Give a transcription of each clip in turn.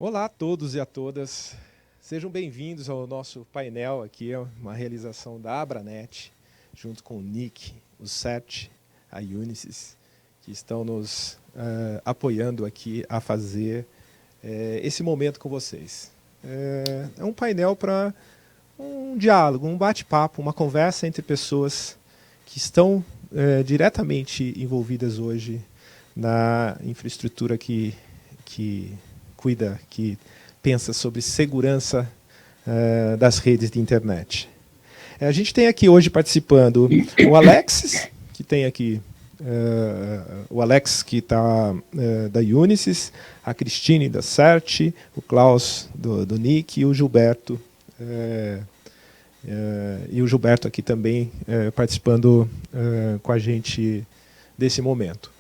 Olá a todos e a todas, sejam bem-vindos ao nosso painel aqui, é uma realização da Abranet, junto com o Nick, o Seth, a Unisys, que estão nos apoiando aqui a fazer esse momento com vocês. É um painel para um diálogo, um bate-papo, uma conversa entre pessoas que estão diretamente envolvidas hoje na infraestrutura que cuida, que pensa sobre segurança das redes de internet. A gente tem aqui hoje participando o Alexis, que tem aqui o Alex, que está da Unisys, a Cristine da CERT, o Klaus do Nick e o Gilberto. E o Gilberto aqui também participando com a gente desse momento.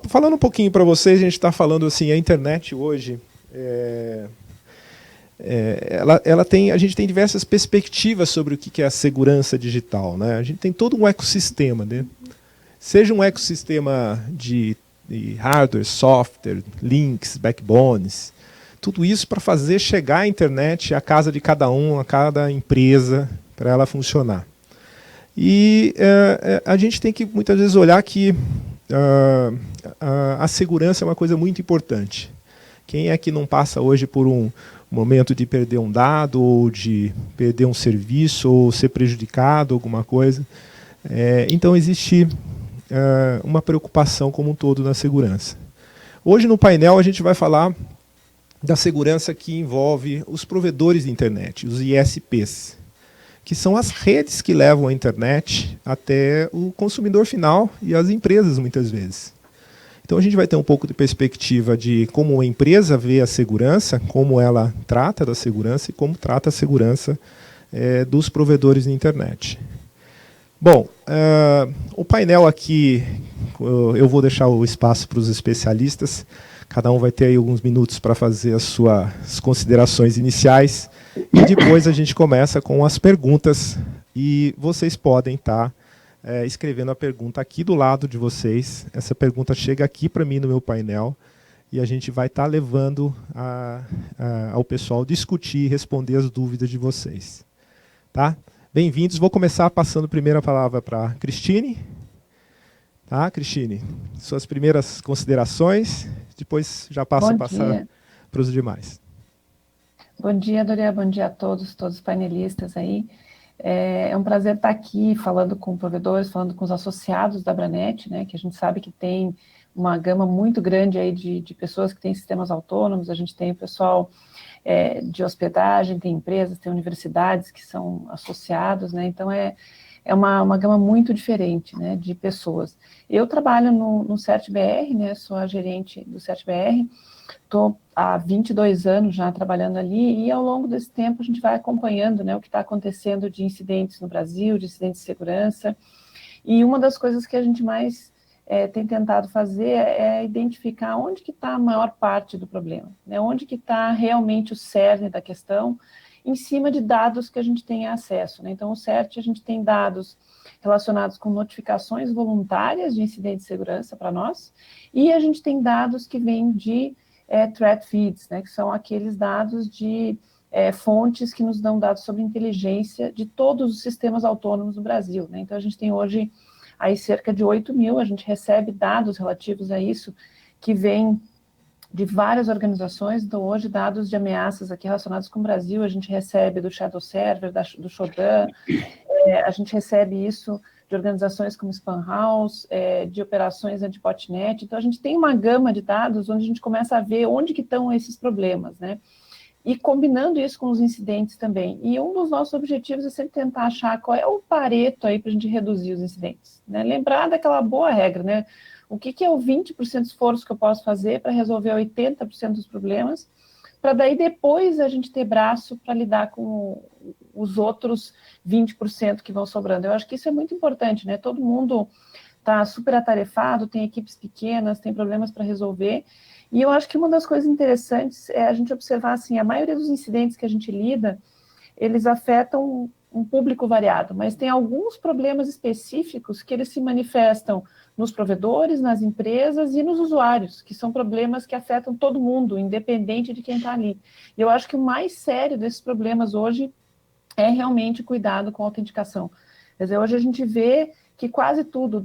Falando um pouquinho para vocês, a gente está falando assim, a internet hoje, a gente tem diversas perspectivas sobre o que é a segurança digital, né? A gente tem todo um ecossistema, né? Seja um ecossistema de hardware, software, links, backbones, tudo isso para fazer chegar a internet à casa de cada um, a cada empresa, para ela funcionar. E a gente tem que muitas vezes olhar que a segurança é uma coisa muito importante. Quem é que não passa hoje por um momento de perder um dado, ou de perder um serviço, ou ser prejudicado, alguma coisa? Então existe uma preocupação como um todo na segurança. Hoje no painel a gente vai falar da segurança que envolve os provedores de internet, os ISPs, que são as redes que levam a internet até o consumidor final e as empresas, muitas vezes. Então a gente vai ter um pouco de perspectiva de como a empresa vê a segurança, como ela trata da segurança e como trata a segurança dos provedores de internet. Bom, o painel aqui, eu vou deixar o espaço para os especialistas, cada um vai ter aí alguns minutos para fazer as suas considerações iniciais, e depois a gente começa com as perguntas, e vocês podem estar escrevendo a pergunta aqui do lado de vocês. Essa pergunta chega aqui para mim no meu painel, e a gente vai estar levando ao pessoal discutir e responder as dúvidas de vocês. Tá? Bem-vindos. Vou começar passando primeiro a palavra para a Cristine. Tá, Cristine? Suas primeiras considerações, depois já passo a passar para os demais. Bom dia, Dorian. Bom dia a todos os painelistas aí. É um prazer estar aqui falando com provedores, falando com os associados da Abranet, né, que a gente sabe que tem uma gama muito grande aí de pessoas que têm sistemas autônomos. A gente tem o pessoal de hospedagem, tem empresas, tem universidades que são associados, né, então é uma gama muito diferente, né, de pessoas. Eu trabalho no CERT-BR, né, sou a gerente do CERT-BR, estou há 22 anos já trabalhando ali, e ao longo desse tempo a gente vai acompanhando, né, o que está acontecendo de incidentes no Brasil, de incidentes de segurança, e uma das coisas que a gente mais tem tentado fazer é identificar onde que está a maior parte do problema, né, onde que está realmente o cerne da questão, em cima de dados que a gente tem acesso, né? Então, o CERT, a gente tem dados relacionados com notificações voluntárias de incidentes de segurança para nós, e a gente tem dados que vêm de threat feeds, né? Que são aqueles dados de fontes que nos dão dados sobre inteligência de todos os sistemas autônomos do Brasil, né? Então, a gente tem hoje aí cerca de 8.000, a gente recebe dados relativos a isso, que vêm de várias organizações. Então, hoje, dados de ameaças aqui relacionados com o Brasil, a gente recebe do Shadow Server, do Shodan, a gente recebe isso de organizações como Spam House, de operações anti-botnet. Então, a gente tem uma gama de dados onde a gente começa a ver onde que estão esses problemas, né? E combinando isso com os incidentes também. E um dos nossos objetivos é sempre tentar achar qual é o pareto aí para a gente reduzir os incidentes, né? Lembrar daquela boa regra, né? O que é o 20% de esforço que eu posso fazer para resolver 80% dos problemas, para daí depois a gente ter braço para lidar com os outros 20% que vão sobrando. Eu acho que isso é muito importante, né? Todo mundo está super atarefado, tem equipes pequenas, tem problemas para resolver, e eu acho que uma das coisas interessantes é a gente observar, assim, a maioria dos incidentes que a gente lida, eles afetam um público variado, mas tem alguns problemas específicos que eles se manifestam nos provedores, nas empresas e nos usuários, que são problemas que afetam todo mundo, independente de quem está ali. E eu acho que o mais sério desses problemas hoje é realmente cuidado com a autenticação. Quer dizer, hoje a gente vê que quase tudo,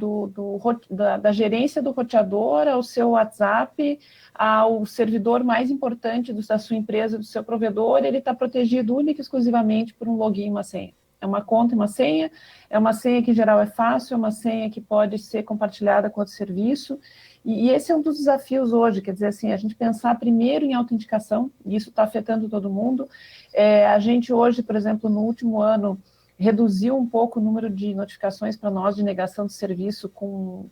da gerência do roteador ao seu WhatsApp, ao servidor mais importante da sua empresa, do seu provedor, ele está protegido única e exclusivamente por um login e uma senha. É uma conta e uma senha, é uma senha que em geral é fácil, é uma senha que pode ser compartilhada com outro serviço, e esse é um dos desafios hoje, quer dizer assim, a gente pensar primeiro em autenticação, e isso está afetando todo mundo. A gente hoje, por exemplo, no último ano, reduziu um pouco o número de notificações para nós de negação de serviço,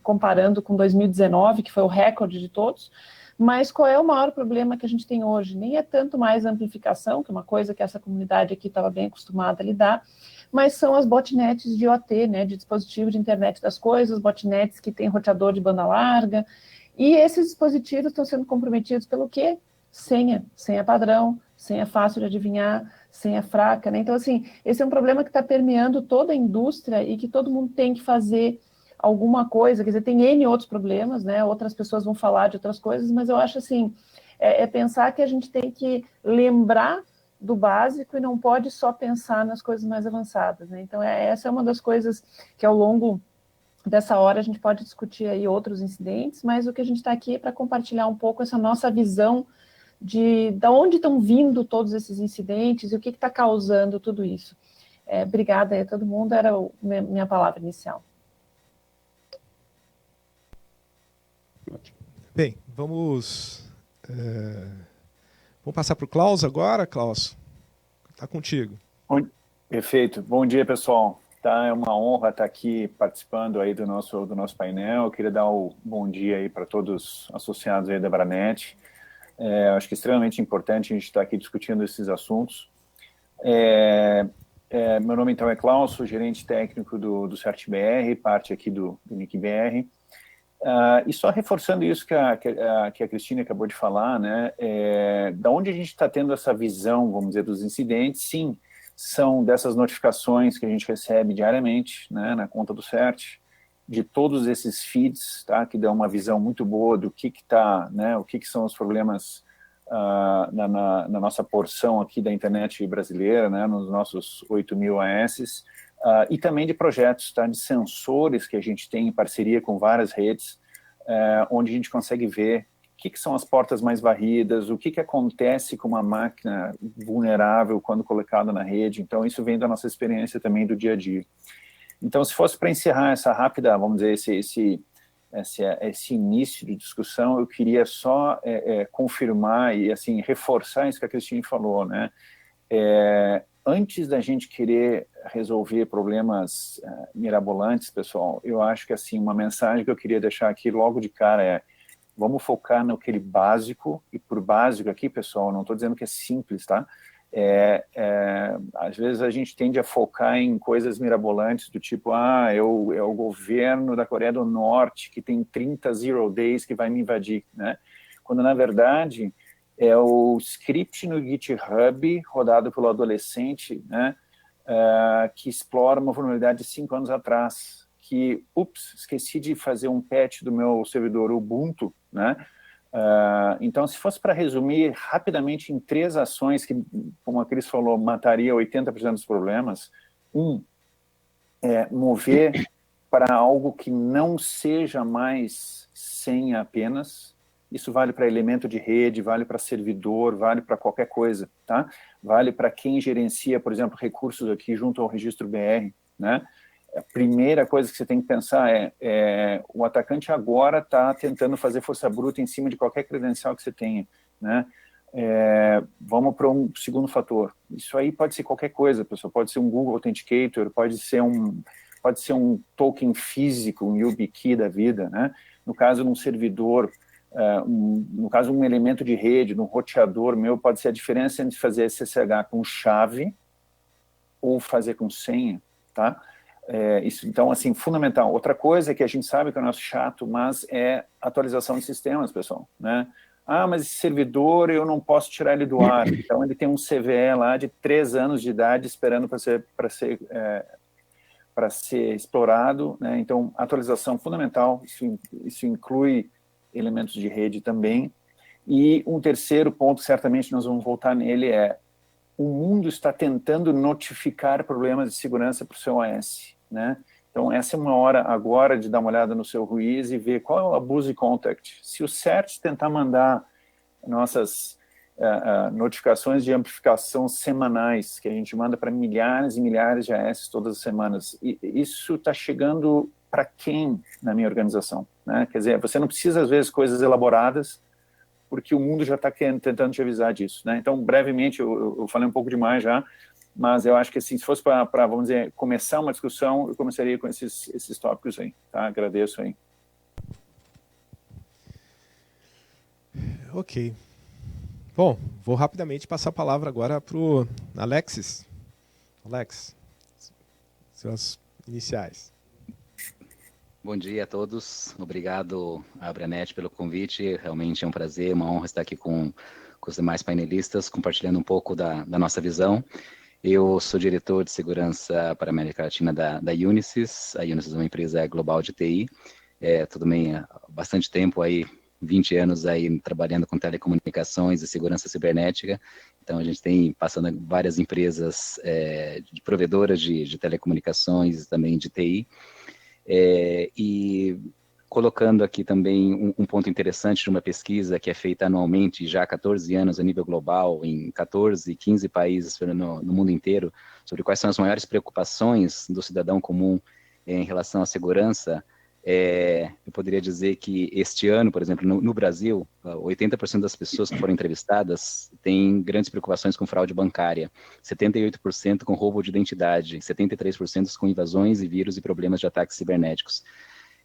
comparando com 2019, que foi o recorde de todos. Mas qual é o maior problema que a gente tem hoje? Nem é tanto mais amplificação, que é uma coisa que essa comunidade aqui estava bem acostumada a lidar, mas são as botnets de IoT, né, de dispositivo de internet das coisas, botnets que têm roteador de banda larga, e esses dispositivos estão sendo comprometidos pelo quê? Senha padrão, senha fácil de adivinhar, senha fraca, né? Então, assim, esse é um problema que está permeando toda a indústria e que todo mundo tem que fazer alguma coisa, quer dizer, tem N outros problemas, né? Outras pessoas vão falar de outras coisas, mas eu acho, assim, pensar que a gente tem que lembrar do básico e não pode só pensar nas coisas mais avançadas, né? Então, essa é uma das coisas que ao longo dessa hora a gente pode discutir aí outros incidentes, mas o que a gente está aqui é para compartilhar um pouco essa nossa visão de onde estão vindo todos esses incidentes e o que está causando tudo isso. Obrigada aí a todo mundo, era minha palavra inicial. Bem, vamos passar para o Klaus agora. Klaus, está contigo. Perfeito. Bom dia, pessoal. Tá, é uma honra estar aqui participando aí do nosso painel. Eu queria dar um bom dia aí para todos os associados aí da Abranet. Acho que é extremamente importante a gente estar aqui discutindo esses assuntos. Meu nome, então, é Klaus, sou gerente técnico do CertBR, parte aqui do NIC-BR. E só reforçando isso que a Cristina acabou de falar, né, da onde a gente está tendo essa visão, vamos dizer, dos incidentes, sim, são dessas notificações que a gente recebe diariamente, né, na conta do CERT, de todos esses feeds, tá, que dão uma visão muito boa do que está, né, o que são os problemas na nossa porção aqui da internet brasileira, né, nos nossos 8.000 AS, e também de projetos, tá, de sensores que a gente tem em parceria com várias redes, onde a gente consegue ver o que são as portas mais varridas, o que acontece com uma máquina vulnerável quando colocada na rede. Então, isso vem da nossa experiência também do dia a dia. Então, se fosse para encerrar essa rápida, vamos dizer, esse início de discussão, eu queria só confirmar e, assim, reforçar isso que a Cristina falou, né? Antes da gente querer resolver problemas mirabolantes, pessoal, eu acho que, assim, uma mensagem que eu queria deixar aqui logo de cara vamos focar naquele básico, e por básico aqui, pessoal, não estou dizendo que é simples, tá? Às vezes a gente tende a focar em coisas mirabolantes do tipo, é o governo da Coreia do Norte que tem 30 zero days que vai me invadir, né? Quando, na verdade, é o script no GitHub, rodado pelo adolescente, né, que explora uma vulnerabilidade de 5 anos atrás, que, esqueci de fazer um patch do meu servidor Ubuntu, né? Então, se fosse para resumir rapidamente em 3 ações que, como a Cris falou, mataria 80% dos problemas. Mover para algo que não seja mais senha apenas. Isso vale para elemento de rede, vale para servidor, vale para qualquer coisa, tá? Vale para quem gerencia, por exemplo, recursos aqui junto ao registro BR, né? A primeira coisa que você tem que pensar o atacante agora está tentando fazer força bruta em cima de qualquer credencial que você tenha, né? Vamos para um segundo fator. Isso aí pode ser qualquer coisa, pessoal. Pode ser um Google Authenticator, pode ser um token físico, um YubiKey da vida, né? No caso, num servidor, no caso, um elemento de rede, num roteador meu, pode ser a diferença entre fazer SSH com chave ou fazer com senha, tá? Isso, então, assim, fundamental. Outra coisa que a gente sabe que é o nosso chato, mas é atualização de sistemas, pessoal, né? Mas esse servidor eu não posso tirar ele do ar. Então, ele tem um CVE lá de 3 anos de idade esperando para ser para ser explorado, né? Então, atualização fundamental, isso inclui elementos de rede também. E um terceiro ponto, certamente nós vamos voltar nele, é o mundo está tentando notificar problemas de segurança para o seu OS, né? Então, essa é uma hora agora de dar uma olhada no seu RUIS e ver qual é o abuse contact. Se o CERT tentar mandar nossas notificações de amplificação semanais, que a gente manda para milhares e milhares de AS todas as semanas, e isso está chegando para quem na minha organização, né? Quer dizer, você não precisa, às vezes, coisas elaboradas, porque o mundo já está tentando te avisar disso, né? Então, brevemente, eu falei um pouco demais já, mas eu acho que, assim, se fosse para, vamos dizer, começar uma discussão, eu começaria com esses tópicos aí, tá? Agradeço aí. Ok. Bom, vou rapidamente passar a palavra agora para o Alexis. Alex, suas iniciais. Bom dia a todos, obrigado à Abranet pelo convite, realmente é um prazer, uma honra estar aqui com os demais painelistas, compartilhando um pouco da nossa visão. Eu sou diretor de segurança para a América Latina da Unisys. A Unisys é uma empresa global de TI, também há bastante tempo aí, 20 anos aí trabalhando com telecomunicações e segurança cibernética. Então a gente tem passando várias empresas de provedoras de telecomunicações e também de TI. E colocando aqui também um ponto interessante de uma pesquisa que é feita anualmente já há 14 anos a nível global, em 14, 15 países no mundo inteiro, sobre quais são as maiores preocupações do cidadão comum em relação à segurança. Eu poderia dizer que este ano, por exemplo, no Brasil, 80% das pessoas que foram entrevistadas têm grandes preocupações com fraude bancária, 78% com roubo de identidade, 73% com invasões e vírus e problemas de ataques cibernéticos.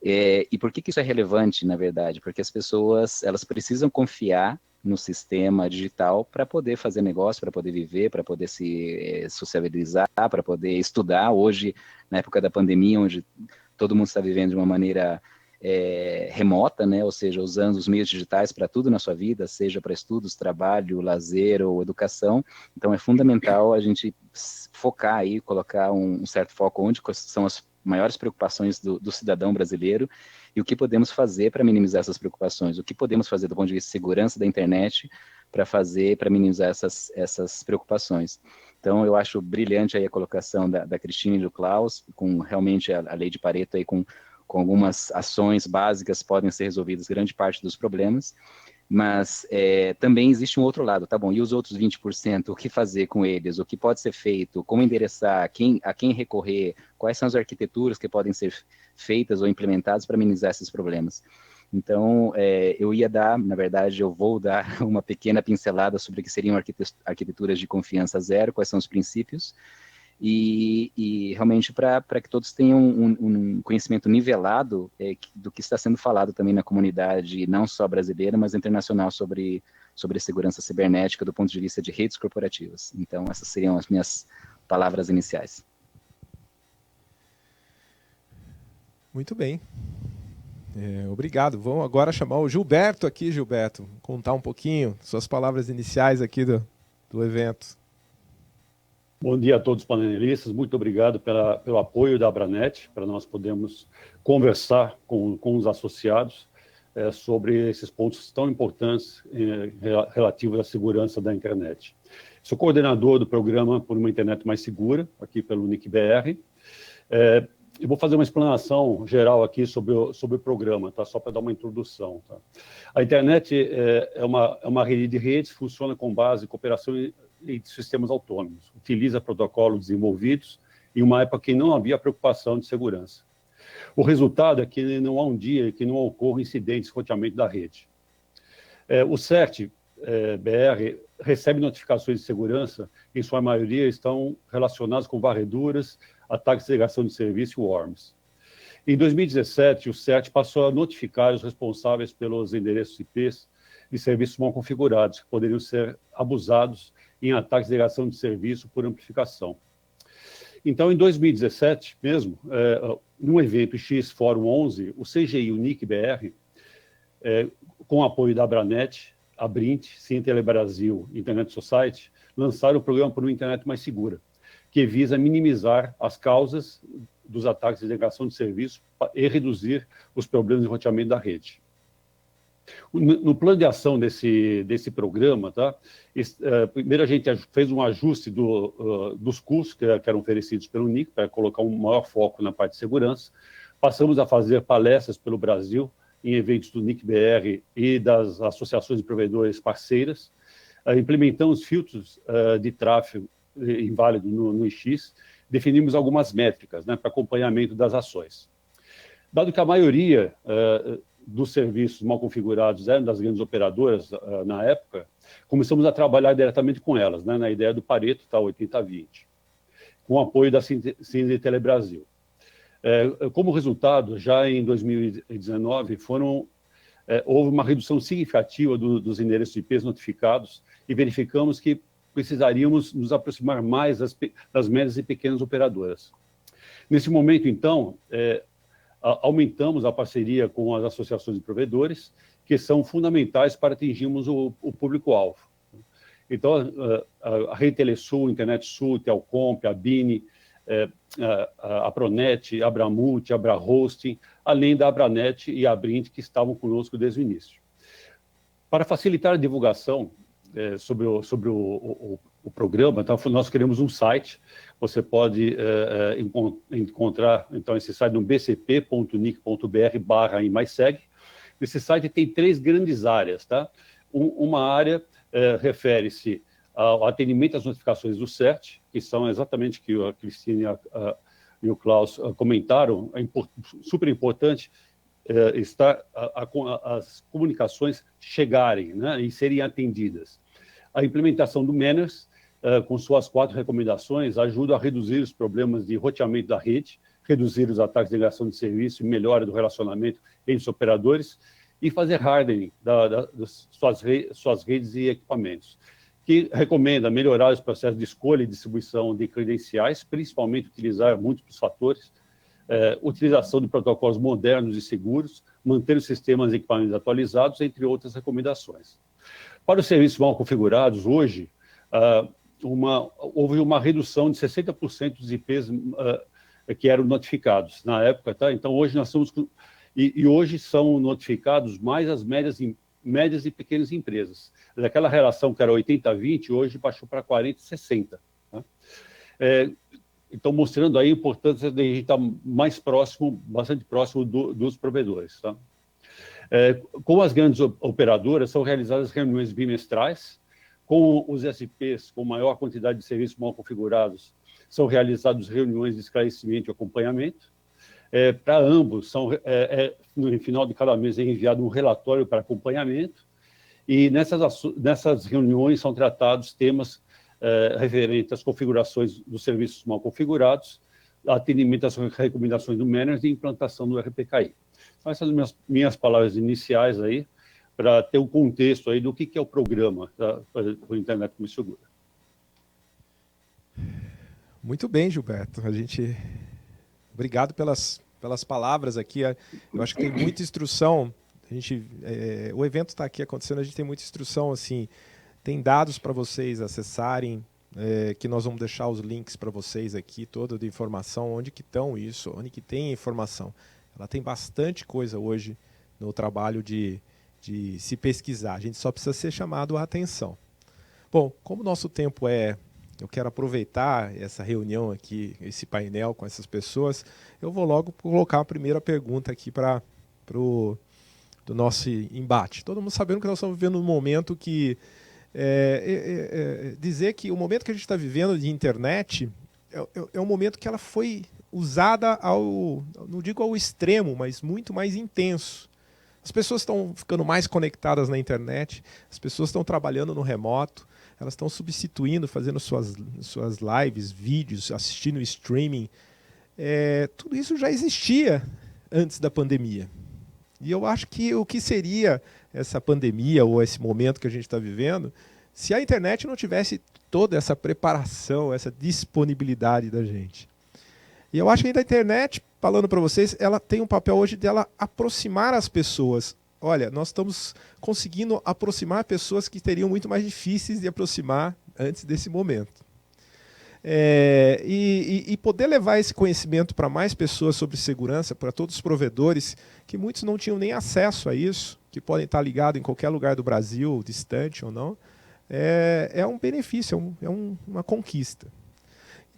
E por que isso é relevante, na verdade? Porque as pessoas elas precisam confiar no sistema digital para poder fazer negócio, para poder viver, para poder se sociabilizar, para poder estudar. Hoje, na época da pandemia, onde todo mundo está vivendo de uma maneira remota, né? Ou seja, usando os meios digitais para tudo na sua vida, seja para estudos, trabalho, lazer ou educação. Então, é fundamental a gente focar aí, colocar um certo foco onde são as maiores preocupações do cidadão brasileiro e o que podemos fazer para minimizar essas preocupações, o que podemos fazer do ponto de vista de segurança da internet para minimizar essas preocupações. Então, eu acho brilhante aí a colocação da Cristina e do Klaus, com realmente a lei de Pareto aí com algumas ações básicas podem ser resolvidas grande parte dos problemas, mas também existe um outro lado, tá bom, e os outros 20%, o que fazer com eles, o que pode ser feito, como endereçar, a quem recorrer, quais são as arquiteturas que podem ser feitas ou implementadas para minimizar esses problemas. Então, eu vou dar uma pequena pincelada sobre o que seriam arquiteturas de confiança zero, quais são os princípios, e realmente para que todos tenham um conhecimento nivelado do que está sendo falado também na comunidade, não só brasileira, mas internacional, sobre segurança cibernética do ponto de vista de redes corporativas. Então, essas seriam as minhas palavras iniciais. Muito bem. Obrigado. Vamos agora chamar o Gilberto aqui, Gilberto, contar um pouquinho suas palavras iniciais aqui do evento. Bom dia a todos os panelistas, muito obrigado pelo apoio da Abranet, para nós podermos conversar com os associados sobre esses pontos tão importantes relativos à segurança da internet. Sou coordenador do programa Por uma Internet Mais Segura, aqui pelo NIC-BR. Eu vou fazer uma explanação geral aqui sobre o programa, tá? Só para dar uma introdução. Tá? A internet é uma rede de redes, funciona com base em cooperação e sistemas autônomos, utiliza protocolos desenvolvidos em uma época que não havia preocupação de segurança. O resultado é que não há um dia que não ocorram incidentes de roteamento da rede. O CERT-BR recebe notificações de segurança, em sua maioria estão relacionadas com varreduras, ataques de ligação de serviço e worms. Em 2017, o CERT passou a notificar os responsáveis pelos endereços IPs de serviços mal configurados, que poderiam ser abusados em ataques de ligação de serviço por amplificação. Então, em 2017 mesmo, no evento X Fórum 11, o CGI e o NIC-BR, com o apoio da Abranet, a Brint, Cientele Brasil e Internet Society, lançaram o programa Por uma Internet Mais Segura, que visa minimizar as causas dos ataques de negação de serviço e reduzir os problemas de roteamento da rede. No plano de ação desse programa, tá? Primeiro a gente fez um ajuste dos custos que eram oferecidos pelo NIC para colocar um maior foco na parte de segurança. Passamos a fazer palestras pelo Brasil em eventos do NIC-BR e das associações de provedores parceiras. Implementamos filtros de tráfego inválido no IX, definimos algumas métricas, né, para acompanhamento das ações. Dado que a maioria dos serviços mal configurados eram das grandes operadoras na época, começamos a trabalhar diretamente com elas, né, na ideia do Pareto, tá, 80-20, com o apoio da Cinza e Telebrasil. Como resultado, já em 2019, houve uma redução significativa dos endereços IPs notificados e verificamos que precisaríamos nos aproximar mais das médias e pequenas operadoras. Nesse momento, então, aumentamos a parceria com as associações de provedores, que são fundamentais para atingirmos o público-alvo. Então, a Rede Telesul, Internet Sul, Telcomp, a Bini, a Pronet, a Abramult, a Abrahosting, além da Abranet e a Abrint, que estavam conosco desde o início. Para facilitar a divulgação sobre o programa, então, nós criamos um site. Você pode encontrar então, esse site no bcp.nic.br/imaiseg. Esse site tem 3 grandes áreas. Tá? Uma área refere-se ao atendimento às notificações do CERT, que são exatamente que a Cristina e o Klaus comentaram. É super importante as comunicações chegarem, né, e serem atendidas. A implementação do Manners, com suas 4 recomendações, ajuda a reduzir os problemas de roteamento da rede, reduzir os ataques de negação de serviço e melhora do relacionamento entre os operadores e fazer hardening das suas redes e equipamentos, que recomenda melhorar os processos de escolha e distribuição de credenciais, principalmente utilizar múltiplos fatores, utilização de protocolos modernos e seguros, manter os sistemas e equipamentos atualizados, entre outras recomendações. Para os serviços mal configurados, hoje, houve uma redução de 60% dos IPs que eram notificados na época. Tá? Então, hoje nós estamos... E hoje são notificados mais as médias e pequenas empresas. Daquela relação que era 80-20, hoje baixou para 40-60. Tá? Então, mostrando aí a importância de a gente estar mais próximo, bastante próximo dos provedores. Tá? Com as grandes operadoras, são realizadas reuniões bimestrais. Com os SPs, com maior quantidade de serviços mal configurados, são realizadas reuniões de esclarecimento e acompanhamento. Para ambos, no final de cada mês é enviado um relatório para acompanhamento, e nessas reuniões são tratados temas referentes às configurações dos serviços mal configurados, atendimento às recomendações do Manners e implantação do RPKI. Então, essas são minhas palavras iniciais aí, para ter um contexto aí do que é o programa da Internet Como Segura. Muito bem, Gilberto. Obrigado pelas palavras aqui. Eu acho que tem muita instrução. O evento está aqui acontecendo, a gente tem muita instrução, assim, tem dados para vocês acessarem, que nós vamos deixar os links para vocês aqui, toda de informação, onde que estão isso, onde que tem a informação. Ela tem bastante coisa hoje no trabalho de se pesquisar. A gente só precisa ser chamado a atenção. Bom, como o nosso tempo eu quero aproveitar essa reunião aqui, esse painel com essas pessoas, eu vou logo colocar a primeira pergunta aqui do nosso embate. Todo mundo sabendo que nós estamos vivendo um momento que... dizer que o momento que a gente está vivendo de internet é um momento que ela foi usada não digo ao extremo, mas muito mais intenso. As pessoas estão ficando mais conectadas na internet, as pessoas estão trabalhando no remoto, elas estão substituindo, fazendo suas lives, vídeos, assistindo streaming. Tudo isso já existia antes da pandemia. E eu acho que o que seria essa pandemia ou esse momento que a gente está vivendo, se a internet não tivesse toda essa preparação, essa disponibilidade da gente. E eu acho que a internet, falando para vocês, ela tem um papel hoje dela aproximar as pessoas. Olha, nós estamos conseguindo aproximar pessoas que teriam muito mais difíceis de aproximar antes desse momento. e poder levar esse conhecimento para mais pessoas sobre segurança, para todos os provedores, que muitos não tinham nem acesso a isso, que podem estar ligados em qualquer lugar do Brasil, distante ou não, é um benefício, uma conquista.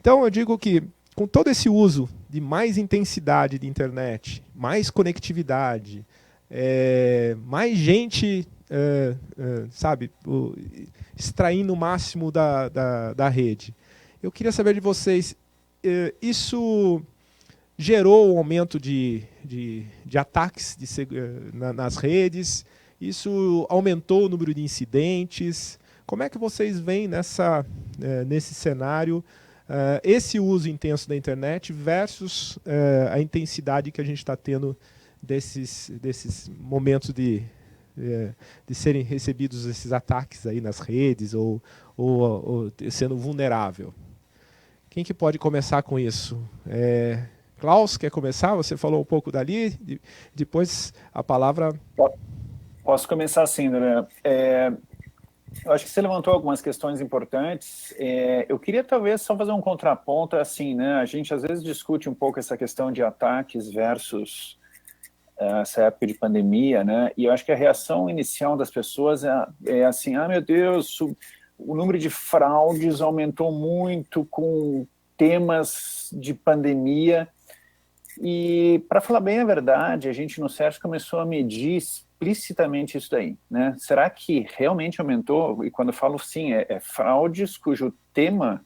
Então eu digo que com todo esse uso de mais intensidade de internet, mais conectividade, mais gente, sabe, extraindo o máximo da rede, eu queria saber de vocês, isso gerou um aumento de ataques nas redes, isso aumentou o número de incidentes. Como é que vocês veem nesse cenário esse uso intenso da internet versus a intensidade que a gente está tendo desses momentos de serem recebidos esses ataques aí nas redes ou sendo vulnerável? Quem que pode começar com isso? Klaus, quer começar? Você falou um pouco dali, depois a palavra... Posso começar assim, André. Eu acho que você levantou algumas questões importantes. Eu queria talvez só fazer um contraponto, assim, né? A gente às vezes discute um pouco essa questão de ataques versus essa época de pandemia, né? E eu acho que a reação inicial das pessoas é assim, meu Deus, o número de fraudes aumentou muito com temas de pandemia. E, para falar bem a verdade, a gente no CERT começou a medir explicitamente isso daí, né? Será que realmente aumentou? E quando eu falo sim, fraudes cujo tema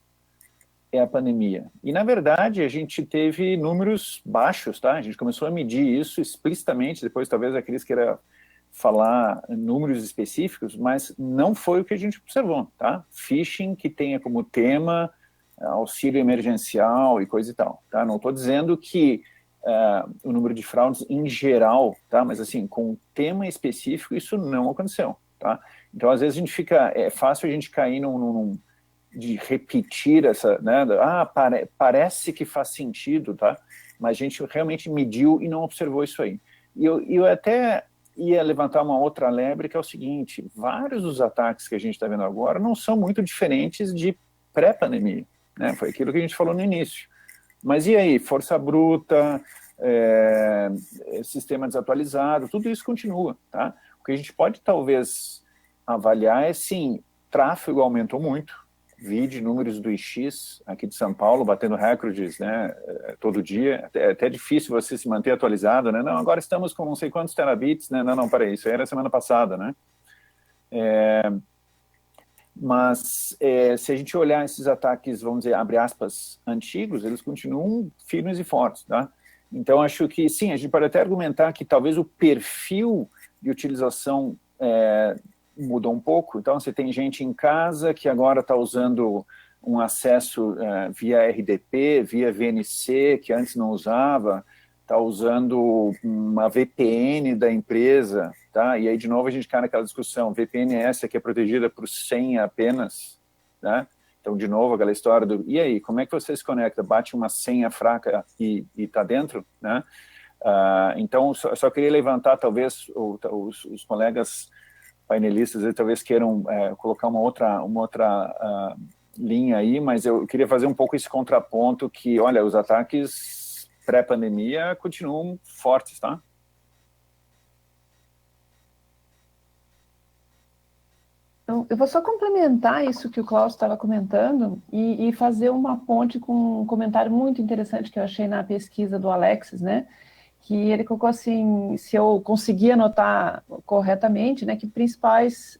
é a pandemia. E, na verdade, a gente teve números baixos, tá? A gente começou a medir isso explicitamente, depois talvez a Cris queira falar números específicos, mas não foi o que a gente observou, tá? Phishing que tenha como tema auxílio emergencial e coisa e tal, tá? Não estou dizendo que o número de fraudes em geral, tá? Mas assim, com um tema específico, isso não aconteceu, tá? Então, às vezes a gente fica, é fácil a gente cair de repetir essa, né? Parece que faz sentido, tá? Mas a gente realmente mediu e não observou isso aí. E eu até ia levantar uma outra lebre, que é o seguinte: vários dos ataques que a gente está vendo agora não são muito diferentes de pré-pandemia, né? Foi aquilo que a gente falou no início. Mas e aí, força bruta, sistema desatualizado, tudo isso continua, tá? O que a gente pode talvez avaliar é, sim, tráfego aumentou muito, vi de números do IX aqui de São Paulo, batendo recordes, né, todo dia, é até difícil você se manter atualizado, né? Não, agora estamos com não sei quantos terabits, né? Não, peraí, isso aí era semana passada, né? Mas se a gente olhar esses ataques, vamos dizer, abre aspas, antigos, eles continuam firmes e fortes, tá? Então, acho que, sim, a gente pode até argumentar que talvez o perfil de utilização mudou um pouco. Então, você tem gente em casa que agora está usando um acesso via RDP, via VNC, que antes não usava, está usando uma VPN da empresa, tá? E aí, de novo, a gente cai naquela discussão, VPN é essa que é protegida por senha apenas, né? Então, de novo, aquela história do, e aí, como é que você se conecta? Bate uma senha fraca e está dentro, né? Então, só queria levantar, talvez, os colegas painelistas, eles talvez queiram colocar uma outra linha aí, mas eu queria fazer um pouco esse contraponto que, olha, os ataques pré-pandemia continuam fortes, tá? Eu vou só complementar isso que o Klaus estava comentando e fazer uma ponte com um comentário muito interessante que eu achei na pesquisa do Alexis, né? Que ele colocou assim, se eu conseguir anotar corretamente, né, que principais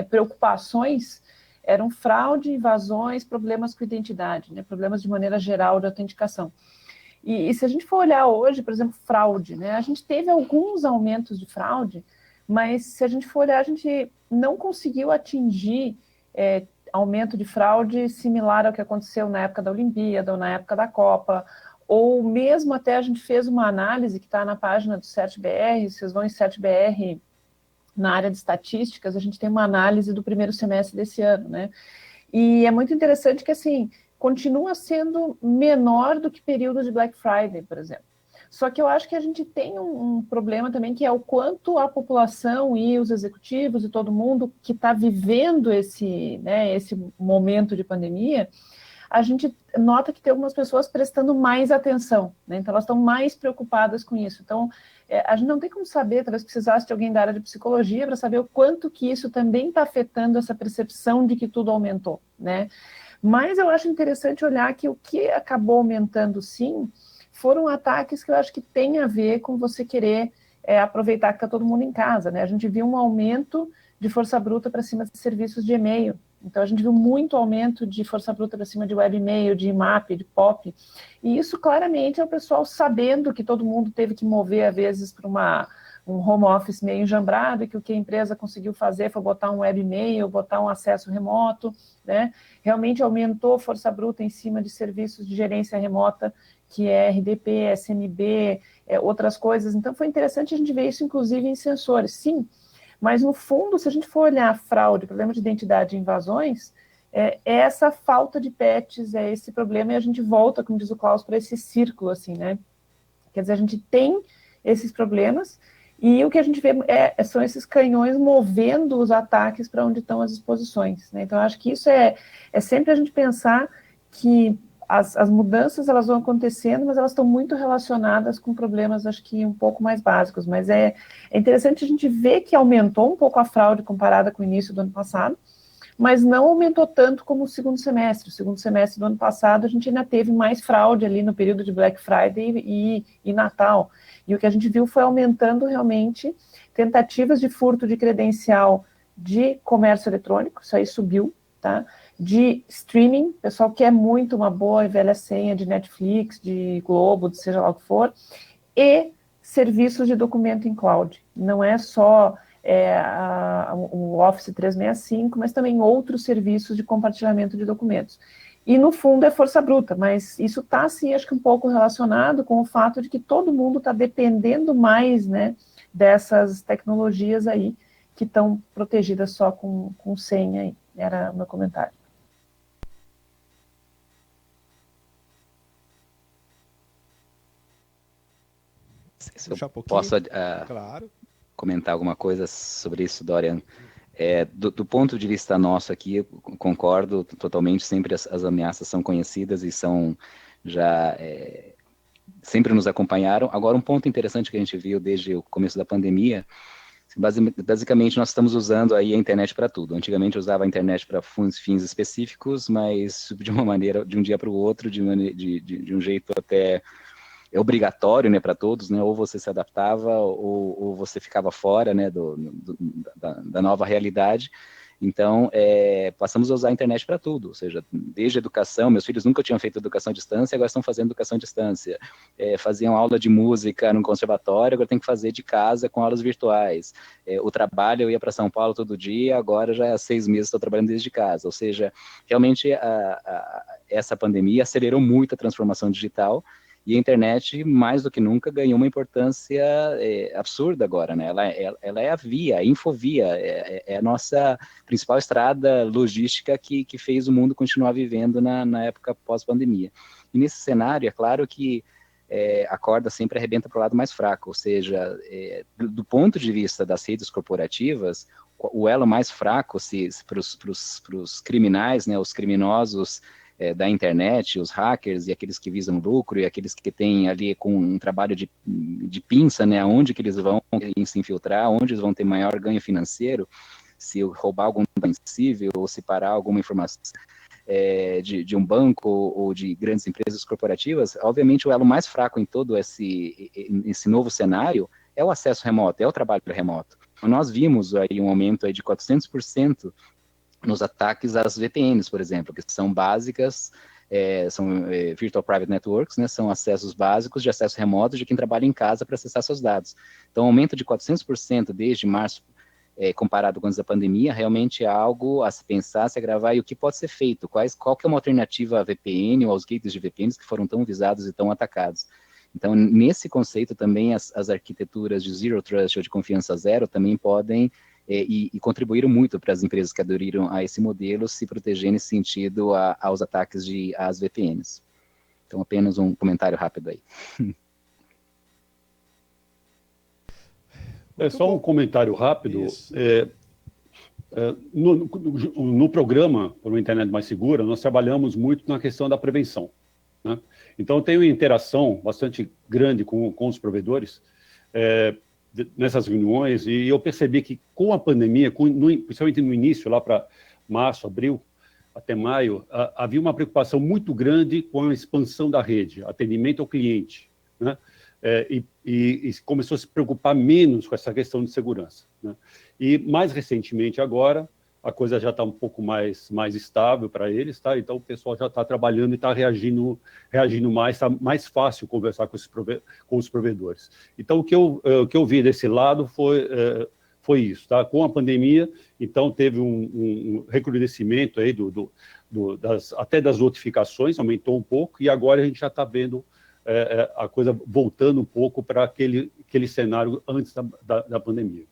preocupações eram fraude, invasões, problemas com identidade, né, problemas de maneira geral de autenticação. E se a gente for olhar hoje, por exemplo, fraude, né, a gente teve alguns aumentos de fraude, mas se a gente for olhar, a gente não conseguiu atingir aumento de fraude similar ao que aconteceu na época da Olimpíada ou na época da Copa, ou mesmo até a gente fez uma análise que está na página do CERT-BR, vocês vão em CERT-BR na área de estatísticas, a gente tem uma análise do primeiro semestre desse ano, né? E é muito interessante que, assim, continua sendo menor do que período de Black Friday, por exemplo. Só que eu acho que a gente tem um problema também, que é o quanto a população e os executivos e todo mundo que está vivendo esse momento de pandemia a gente nota que tem algumas pessoas prestando mais atenção, né? Então elas estão mais preocupadas com isso. Então, a gente não tem como saber, talvez precisasse de alguém da área de psicologia para saber o quanto que isso também está afetando essa percepção de que tudo aumentou, né? Mas eu acho interessante olhar que o que acabou aumentando, sim, foram ataques que eu acho que tem a ver com você querer aproveitar que está todo mundo em casa, né? A gente viu um aumento de força bruta para cima de serviços de e-mail. Então, a gente viu muito aumento de força bruta para cima de web e-mail, de IMAP, de POP. E isso, claramente, é o pessoal sabendo que todo mundo teve que mover, às vezes, para um home office meio enjambrado, e que o que a empresa conseguiu fazer foi botar um web e-mail, botar um acesso remoto, né? Realmente aumentou força bruta em cima de serviços de gerência remota, que é RDP, SMB, outras coisas. Então, foi interessante a gente ver isso, inclusive, em sensores. Sim, mas, no fundo, se a gente for olhar fraude, problema de identidade e invasões, é essa falta de patches, é esse problema, e a gente volta, como diz o Klaus, para esse círculo, assim, né? Quer dizer, a gente tem esses problemas, e o que a gente vê são esses canhões movendo os ataques para onde estão as exposições, né? Então, eu acho que isso é sempre a gente pensar que as mudanças, elas vão acontecendo, mas elas estão muito relacionadas com problemas, acho que um pouco mais básicos, mas é interessante a gente ver que aumentou um pouco a fraude comparada com o início do ano passado, mas não aumentou tanto como o segundo semestre. O segundo semestre do ano passado, a gente ainda teve mais fraude ali no período de Black Friday e Natal, e o que a gente viu foi aumentando realmente tentativas de furto de credencial de comércio eletrônico, isso aí subiu, tá? De streaming, o pessoal quer muito uma boa e velha senha de Netflix, de Globo, de seja lá o que for, e serviços de documento em cloud. Não é só o Office 365, mas também outros serviços de compartilhamento de documentos. E, no fundo, é força bruta, mas isso está, sim, acho que um pouco relacionado com o fato de que todo mundo está dependendo mais, né, dessas tecnologias aí, que estão protegidas só com senha aí. Era o meu comentário. Se eu posso claro. comentar alguma coisa sobre isso, Dorian. Do ponto de vista nosso aqui, eu concordo totalmente, sempre as ameaças são conhecidas e são já sempre nos acompanharam. Agora, um ponto interessante que a gente viu desde o começo da pandemia, basicamente nós estamos usando aí a internet para tudo. Antigamente eu usava a internet para fins específicos, mas de uma maneira, de um dia para o outro, de um jeito até obrigatório, né, para todos, né, ou você se adaptava ou você ficava fora, né, da nova realidade. Então, passamos a usar a internet para tudo, ou seja, desde a educação, meus filhos nunca tinham feito educação à distância, agora estão fazendo educação à distância. Faziam aula de música no conservatório, agora tem que fazer de casa com aulas virtuais. O trabalho, eu ia para São Paulo todo dia, agora já há 6 meses estou trabalhando desde casa. Ou seja, realmente essa pandemia acelerou muito a transformação digital, e a internet, mais do que nunca, ganhou uma importância absurda agora, né? Ela é a via, a infovia, é a nossa principal estrada logística que fez o mundo continuar vivendo na época pós-pandemia. E nesse cenário, é claro que a corda sempre arrebenta para o lado mais fraco, ou seja, do ponto de vista das redes corporativas, o elo mais fraco para os criminais, né, os criminosos da internet, os hackers e aqueles que visam lucro e aqueles que têm ali com um trabalho de pinça, né, onde que eles vão se infiltrar, onde eles vão ter maior ganho financeiro, se roubar algum dado sensível ou se parar alguma informação de um banco ou de grandes empresas corporativas. Obviamente o elo mais fraco em todo esse novo cenário é o acesso remoto, é o trabalho remoto. Nós vimos aí um aumento aí de 400% nos ataques às VPNs, por exemplo, que são básicas, são Virtual Private Networks, né, são acessos básicos de acesso remoto de quem trabalha em casa para acessar seus dados. Então, um aumento de 400% desde março, comparado com antes da pandemia, realmente é algo a se pensar, se agravar, e o que pode ser feito, qual que é uma alternativa à VPN ou aos gateways de VPNs que foram tão visados e tão atacados. Então, nesse conceito também, as arquiteturas de Zero Trust ou de confiança zero também podem e contribuíram muito para as empresas que aderiram a esse modelo se proteger nesse sentido aos ataques às VPNs. Então, apenas um comentário rápido aí. Só um comentário rápido. No programa por uma internet mais segura, nós trabalhamos muito na questão da prevenção, né? Então, tem uma interação bastante grande com os provedores nessas reuniões, e eu percebi que com a pandemia, principalmente no início, lá para março, abril, até maio, havia uma preocupação muito grande com a expansão da rede, atendimento ao cliente, né? E começou a se preocupar menos com essa questão de segurança, né? E mais recentemente agora, a coisa já está um pouco mais estável para eles, tá? Então o pessoal já está trabalhando e está reagindo mais, está mais fácil conversar com os provedores. Então o que eu vi desse lado foi isso, tá? Com a pandemia, então teve um recrudescimento aí até das notificações, aumentou um pouco, e agora a gente já está vendo a coisa voltando um pouco para aquele cenário antes da pandemia.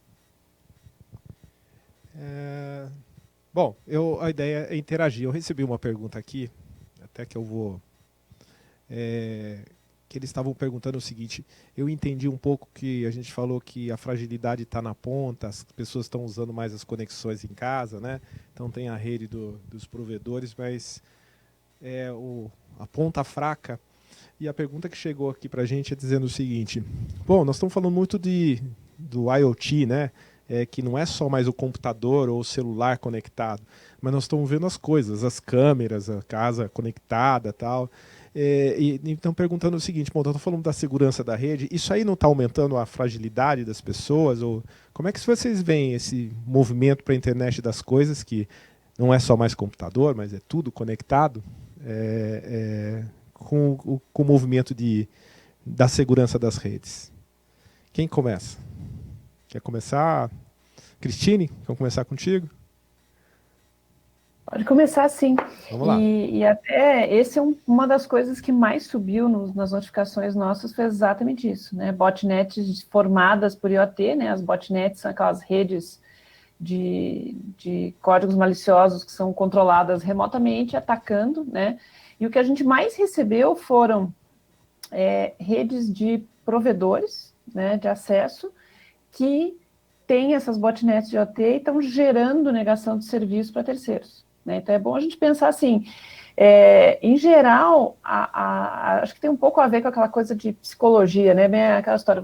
Bom, a ideia é interagir. Eu recebi uma pergunta aqui, até que eu vou... que eles estavam perguntando o seguinte: eu entendi um pouco que a gente falou que a fragilidade está na ponta, as pessoas estão usando mais as conexões em casa, né? Então tem a rede dos provedores, mas a ponta fraca. E a pergunta que chegou aqui para a gente é dizendo o seguinte: bom, nós estamos falando muito do IoT, né? Que não é só mais o computador ou o celular conectado, mas nós estamos vendo as coisas, as câmeras, a casa conectada, tal. E então perguntando o seguinte: bom, estou falando da segurança da rede, isso aí não está aumentando a fragilidade das pessoas? Ou como é que vocês veem esse movimento para a internet das coisas, que não é só mais computador, mas é tudo conectado, com o movimento da segurança das redes? Quem começa? Quer começar? Cristine, vamos começar contigo? Pode começar, sim. Vamos lá. E até esse é uma das coisas que mais subiu nas notificações nossas, foi exatamente isso, né? Botnets formadas por IoT, né? As botnets são aquelas redes de códigos maliciosos que são controladas remotamente, atacando, né? E o que a gente mais recebeu foram redes de provedores, né, de acesso, que têm essas botnets de IoT e estão gerando negação de serviço para terceiros, né? Então é bom a gente pensar assim, em geral, acho que tem um pouco a ver com aquela coisa de psicologia, né? Bem aquela história,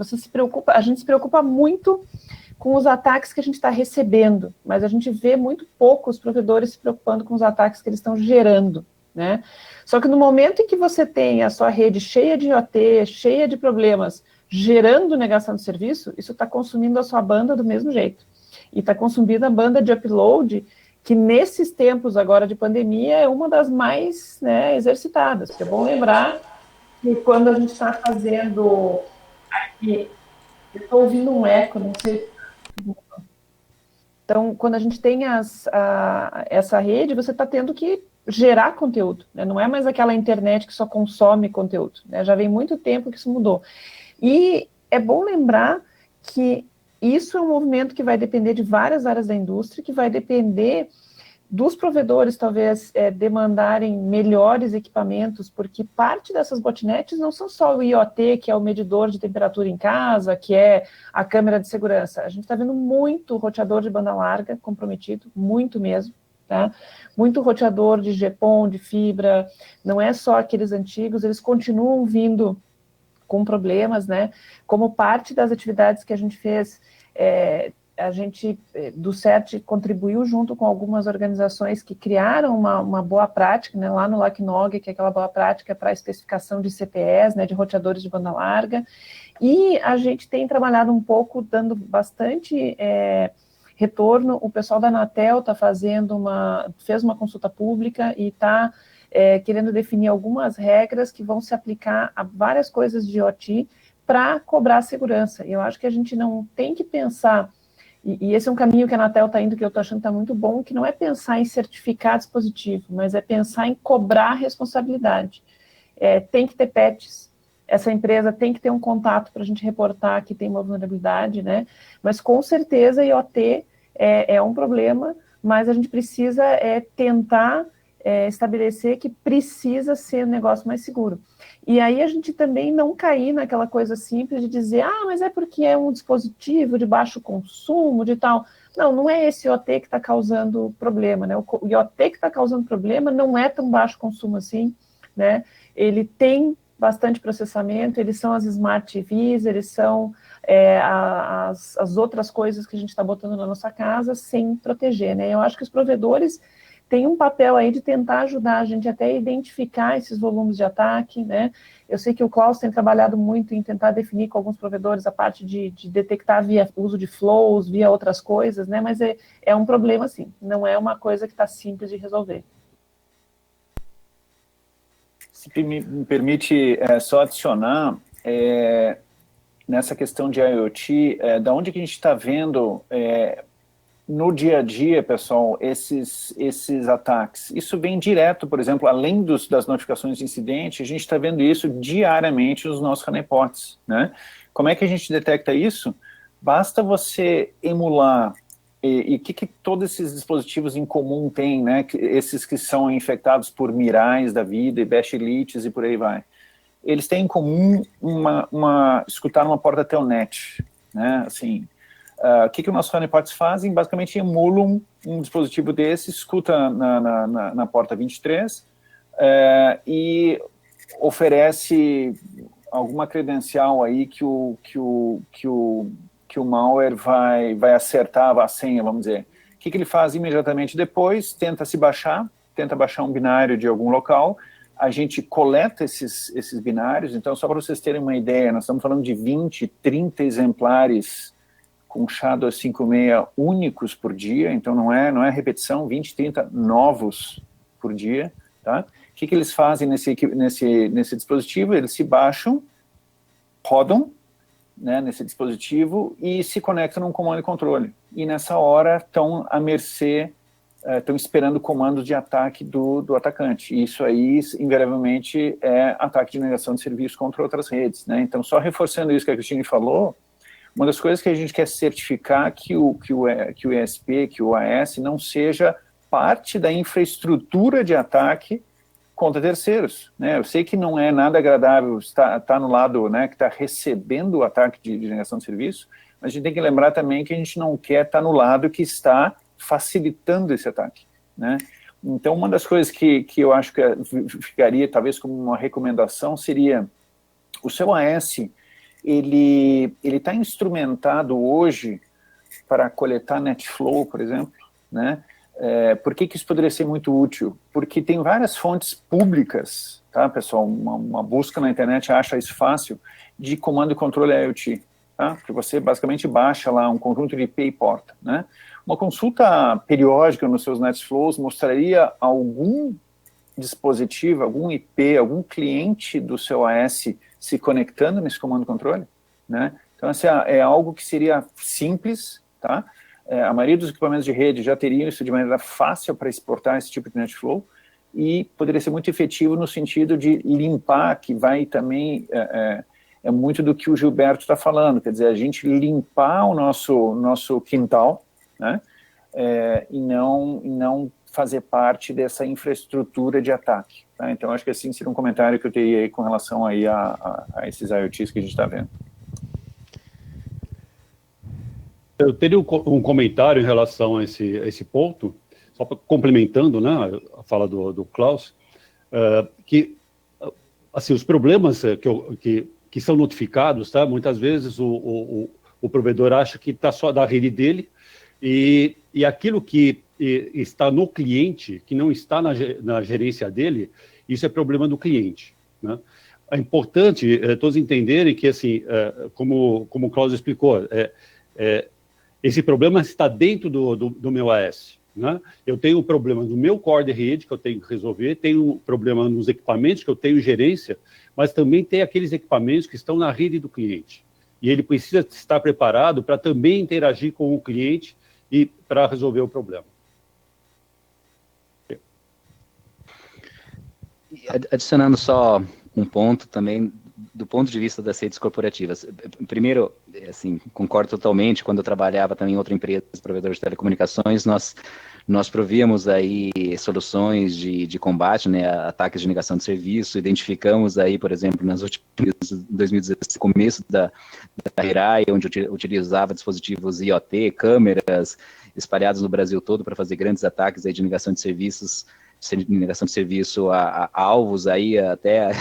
a gente se preocupa muito com os ataques que a gente está recebendo, mas a gente vê muito pouco os provedores se preocupando com os ataques que eles estão gerando, né? Só que no momento em que você tem a sua rede cheia de IoT, cheia de problemas, gerando negação de serviço, isso está consumindo a sua banda do mesmo jeito. E está consumindo a banda de upload, que nesses tempos agora de pandemia é uma das mais, né, exercitadas. Porque é bom lembrar que quando a gente está fazendo aqui, eu estou ouvindo um eco, não sei. Então, quando a gente tem essa rede, você está tendo que gerar conteúdo, né? Não é mais aquela internet que só consome conteúdo, né? Já vem muito tempo que isso mudou. E é bom lembrar que isso é um movimento que vai depender de várias áreas da indústria, que vai depender dos provedores, talvez, demandarem melhores equipamentos, porque parte dessas botnets não são só o IoT, que é o medidor de temperatura em casa, que é a câmera de segurança. A gente está vendo muito roteador de banda larga comprometido, muito mesmo, tá? Muito roteador de GPON, de fibra, não é só aqueles antigos, eles continuam vindo com problemas, né? Como parte das atividades que a gente fez, a gente, do CERT, contribuiu junto com algumas organizações que criaram uma boa prática, né, lá no LACNOG, que é aquela boa prática para a especificação de CPEs, né, de roteadores de banda larga, e a gente tem trabalhado um pouco, dando bastante retorno. O pessoal da Anatel fez uma consulta pública e está querendo definir algumas regras que vão se aplicar a várias coisas de IoT para cobrar segurança. E eu acho que a gente não tem que pensar, e esse é um caminho que a Anatel está indo, que eu estou achando que está muito bom, que não é pensar em certificar dispositivo, mas é pensar em cobrar responsabilidade. Tem que ter patches, essa empresa tem que ter um contato para a gente reportar que tem uma vulnerabilidade, né? Mas com certeza IoT é um problema, mas a gente precisa tentar estabelecer que precisa ser um negócio mais seguro. E aí a gente também não cair naquela coisa simples de dizer, mas é porque é um dispositivo de baixo consumo, de tal. Não é esse IoT que está causando problema, né? O IoT que está causando problema não é tão baixo consumo assim, né? Ele tem bastante processamento, eles são as Smart TVs, eles são as outras coisas que a gente está botando na nossa casa sem proteger, né? Eu acho que os provedores têm um papel aí de tentar ajudar a gente até a identificar esses volumes de ataque, né? Eu sei que o Klaus tem trabalhado muito em tentar definir com alguns provedores a parte de detectar via uso de flows, via outras coisas, né? Mas é um problema, sim, não é uma coisa que está simples de resolver. Se me permite só adicionar, nessa questão de IoT, da onde que a gente está vendo no dia a dia, pessoal, esses ataques? Isso vem direto, por exemplo, além das notificações de incidente, a gente está vendo isso diariamente nos nossos honeypots, né? Como é que a gente detecta isso? Basta você emular, e o que todos esses dispositivos em comum têm, né? Esses que são infectados por Mirais da vida, e Bash Elites e por aí vai. Eles têm em comum escutar uma porta telnet, né? Assim, o que os nossos honeypots fazem? Basicamente emulam um dispositivo desse, escuta na porta 23 e oferece alguma credencial aí que o malware vai acertar a senha, vamos dizer. O que ele faz imediatamente depois? Tenta baixar um binário de algum local. A gente coleta esses binários. Então, só para vocês terem uma ideia, nós estamos falando de 20, 30 exemplares com SHA-256 únicos por dia, então não é repetição, 20, 30 novos por dia, tá? O que eles fazem nesse dispositivo? Eles se baixam, rodam, né, nesse dispositivo e se conectam num comando e controle. E nessa hora estão à mercê, estão esperando comandos de ataque do atacante. E isso aí, invariavelmente, é ataque de negação de serviço contra outras redes, né? Então, só reforçando isso que a Cristine falou, uma das coisas que a gente quer certificar que o ESP, que o AS, não seja parte da infraestrutura de ataque contra terceiros, né? Eu sei que não é nada agradável estar no lado, né, que está recebendo o ataque de negação de serviço, mas a gente tem que lembrar também que a gente não quer estar no lado que está facilitando esse ataque, né? Então, uma das coisas que eu acho que ficaria, talvez, como uma recomendação, seria o seu AS, ele está instrumentado hoje para coletar NetFlow, por exemplo, né? Por que isso poderia ser muito útil? Porque tem várias fontes públicas, tá, pessoal? Uma busca na internet acha isso fácil, de comando e controle IoT, tá? Que você basicamente baixa lá um conjunto de IP e porta, né? Uma consulta periódica nos seus NetFlows mostraria algum dispositivo, algum IP, algum cliente do seu AS se conectando nesse comando e controle, né? Então, esse é algo que seria simples, tá? A maioria dos equipamentos de rede já teriam isso de maneira fácil para exportar esse tipo de NetFlow e poderia ser muito efetivo no sentido de limpar, que vai também, é muito do que o Gilberto está falando, quer dizer, a gente limpar o nosso quintal, né? E não fazer parte dessa infraestrutura de ataque, tá? Então, acho que assim seria um comentário que eu teria aí com relação aí a esses IoTs que a gente está vendo. Eu teria um comentário em relação a esse ponto, só complementando, né, a fala do Klaus, que assim, os problemas que são notificados, tá, muitas vezes o provedor acha que está só da rede dele e aquilo que está no cliente, que não está na gerência dele, isso é problema do cliente, né? É importante todos entenderem que, assim, como o Klaus explicou, esse problema está dentro do meu AS, né? Eu tenho um problema no meu core de rede que eu tenho que resolver, tenho um problema nos equipamentos que eu tenho gerência, mas também tem aqueles equipamentos que estão na rede do cliente. E ele precisa estar preparado para também interagir com o cliente e para resolver o problema. Adicionando só um ponto também, do ponto de vista das redes corporativas. Primeiro, assim, concordo totalmente, quando eu trabalhava também em outra empresa, provedor de telecomunicações, nós províamos aí soluções de combate, né, a ataques de negação de serviço, identificamos aí, por exemplo, nas últimas 2016, começo da Hirai, onde utilizava dispositivos IoT, câmeras, espalhados no Brasil todo para fazer grandes ataques aí de negação de serviços, negação de serviço a alvos aí, até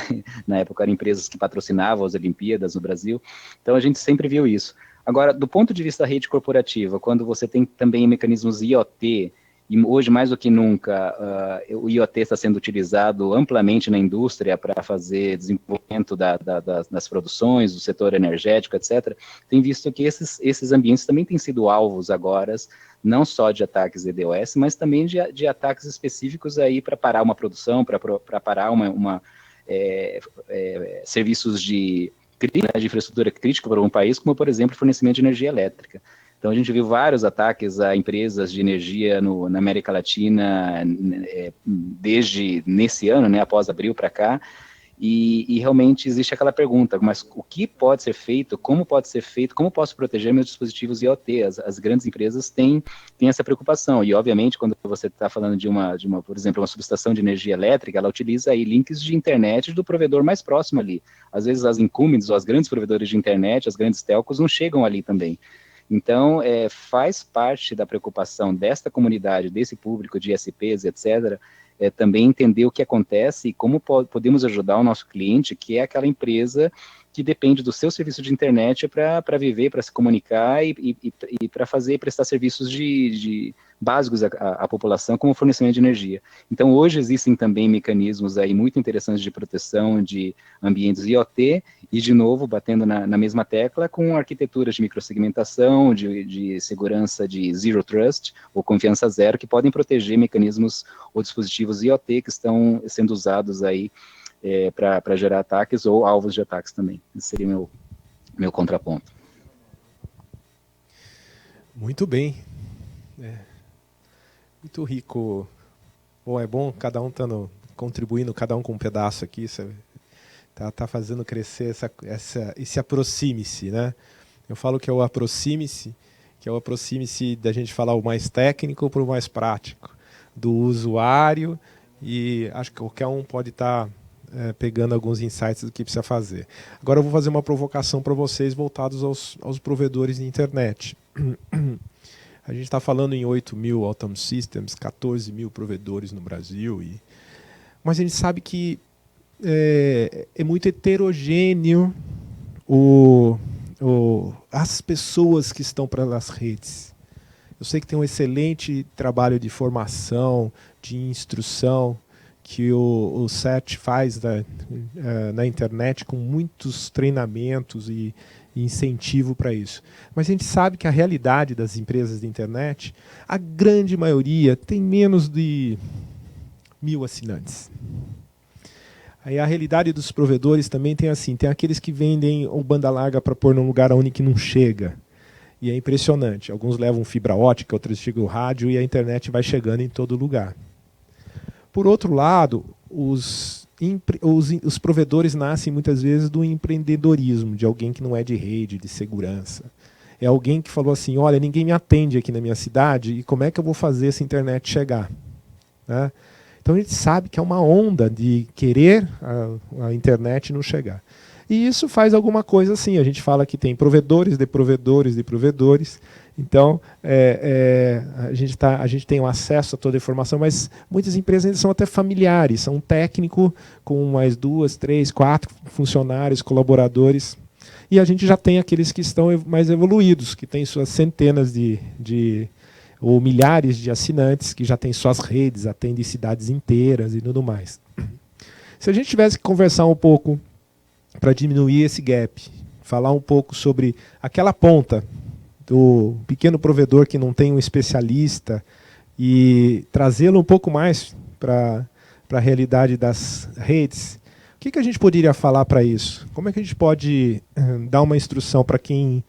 na época eram empresas que patrocinavam as Olimpíadas no Brasil. Então a gente sempre viu isso. Agora, do ponto de vista da rede corporativa, quando você tem também mecanismos IoT, e hoje mais do que nunca o IoT está sendo utilizado amplamente na indústria para fazer desenvolvimento das produções, do setor energético, etc., tem visto que esses ambientes também têm sido alvos agora, não só de ataques DDoS, mas também de ataques específicos aí para parar uma produção, para parar serviços de infraestrutura crítica para um país, como, por exemplo, fornecimento de energia elétrica. Então, a gente viu vários ataques a empresas de energia na América Latina desde nesse ano, né, após abril para cá, e realmente existe aquela pergunta, mas o que pode ser feito, como pode ser feito, como posso proteger meus dispositivos IoT? As grandes empresas têm essa preocupação, e obviamente quando você está falando de uma, por exemplo, uma subestação de energia elétrica, ela utiliza aí links de internet do provedor mais próximo ali. Às vezes as incumbents, ou as grandes provedores de internet, as grandes telcos não chegam ali também. Então, faz parte da preocupação desta comunidade, desse público de ISPs, etc., também entender o que acontece e como podemos ajudar o nosso cliente, que é aquela empresa que depende do seu serviço de internet para viver, para se comunicar e para prestar serviços básicos à população, como fornecimento de energia. Então, hoje existem também mecanismos aí muito interessantes de proteção de ambientes IoT, e, de novo, batendo na mesma tecla, com arquiteturas de microsegmentação, de segurança de Zero Trust, ou confiança zero, que podem proteger mecanismos ou dispositivos IoT que estão sendo usados aí para gerar ataques ou alvos de ataques também. Esse seria meu contraponto. Muito bem. Muito rico. Bom, é bom cada um estando contribuindo, cada um com um pedaço aqui. Tá fazendo crescer esse aproxime-se, né? Eu falo que é o aproxime-se, da gente falar o mais técnico para o mais prático, do usuário, e acho que qualquer um pode estar pegando alguns insights do que precisa fazer. Agora eu vou fazer uma provocação para vocês voltados aos provedores de internet. A gente está falando em 8 mil Autumn Systems, 14 mil provedores no Brasil, mas a gente sabe que é muito heterogêneo as pessoas que estão para as redes. Eu sei que tem um excelente trabalho de formação, de instrução, que o CERT faz na internet com muitos treinamentos e incentivo para isso. Mas a gente sabe que a realidade das empresas de internet, a grande maioria tem menos de 1.000 assinantes. Aí a realidade dos provedores também tem aqueles que vendem o banda larga para pôr num lugar onde que não chega. E é impressionante. Alguns levam fibra ótica, outros chegam o rádio e a internet vai chegando em todo lugar. Por outro lado, os provedores nascem muitas vezes do empreendedorismo, de alguém que não é de rede, de segurança. É alguém que falou assim, olha, ninguém me atende aqui na minha cidade, e como é que eu vou fazer essa internet chegar? Né? Então a gente sabe que é uma onda de querer a internet não chegar. E isso faz alguma coisa assim, a gente fala que tem provedores de provedores de provedores. Então, a gente tem um acesso a toda a informação, mas muitas empresas ainda são até familiares, são um técnico com mais 2, 3, 4 funcionários, colaboradores, e a gente já tem aqueles que estão mais evoluídos, que têm suas centenas ou milhares de assinantes, que já têm suas redes, atendem cidades inteiras e tudo mais. Se a gente tivesse que conversar um pouco para diminuir esse gap, falar um pouco sobre aquela ponta do pequeno provedor que não tem um especialista e trazê-lo um pouco mais para a realidade das redes, o que a gente poderia falar para isso? Como é que a gente pode dar uma instrução para quem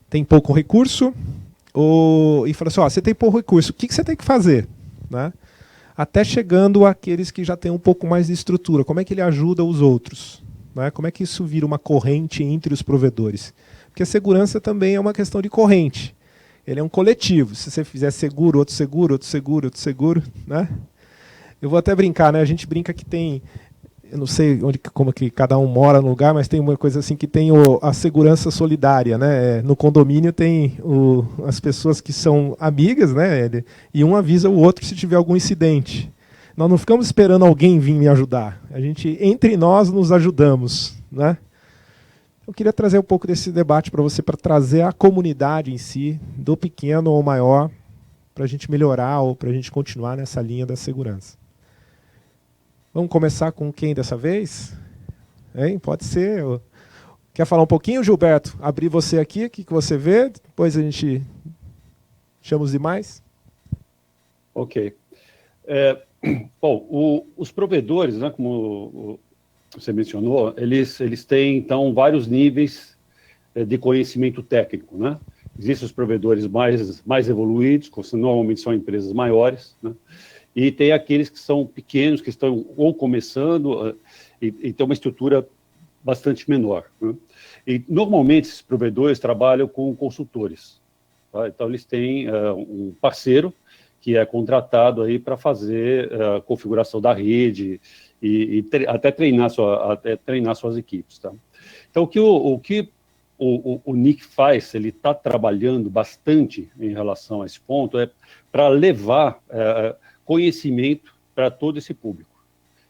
tem pouco recurso e falar assim, você tem pouco recurso, o que você tem que fazer? Né? Até chegando àqueles que já têm um pouco mais de estrutura, como é que ele ajuda os outros? Né? Como é que isso vira uma corrente entre os provedores? Porque a segurança também é uma questão de corrente. Ele é um coletivo. Se você fizer seguro, outro seguro, outro seguro, outro seguro, né? Eu vou até brincar, né? A gente brinca que tem eu não sei como que cada um mora no lugar, mas tem uma coisa assim que tem a segurança solidária, né? No condomínio tem as pessoas que são amigas, né? E um avisa o outro se tiver algum incidente. Nós não ficamos esperando alguém vir me ajudar. A gente, entre nós, nos ajudamos, né? Eu queria trazer um pouco desse debate para você, para trazer a comunidade em si, do pequeno ao maior, para a gente melhorar ou para a gente continuar nessa linha da segurança. Vamos começar com quem dessa vez? Hein? Pode ser. Quer falar um pouquinho, Gilberto? Abrir você aqui, o que você vê? Depois a gente chama os demais. Ok. Bom, os provedores, né, como você mencionou, eles têm, então, vários níveis de conhecimento técnico, né? Existem os provedores mais evoluídos, que normalmente são empresas maiores, né? E tem aqueles que são pequenos, que estão ou começando e tem uma estrutura bastante menor, né? E, normalmente, esses provedores trabalham com consultores, tá? Então, eles têm um parceiro que é contratado aí para fazer a configuração da rede e até treinar suas equipes, tá? Então, o que o NIC faz, ele está trabalhando bastante em relação a esse ponto, para levar conhecimento para todo esse público,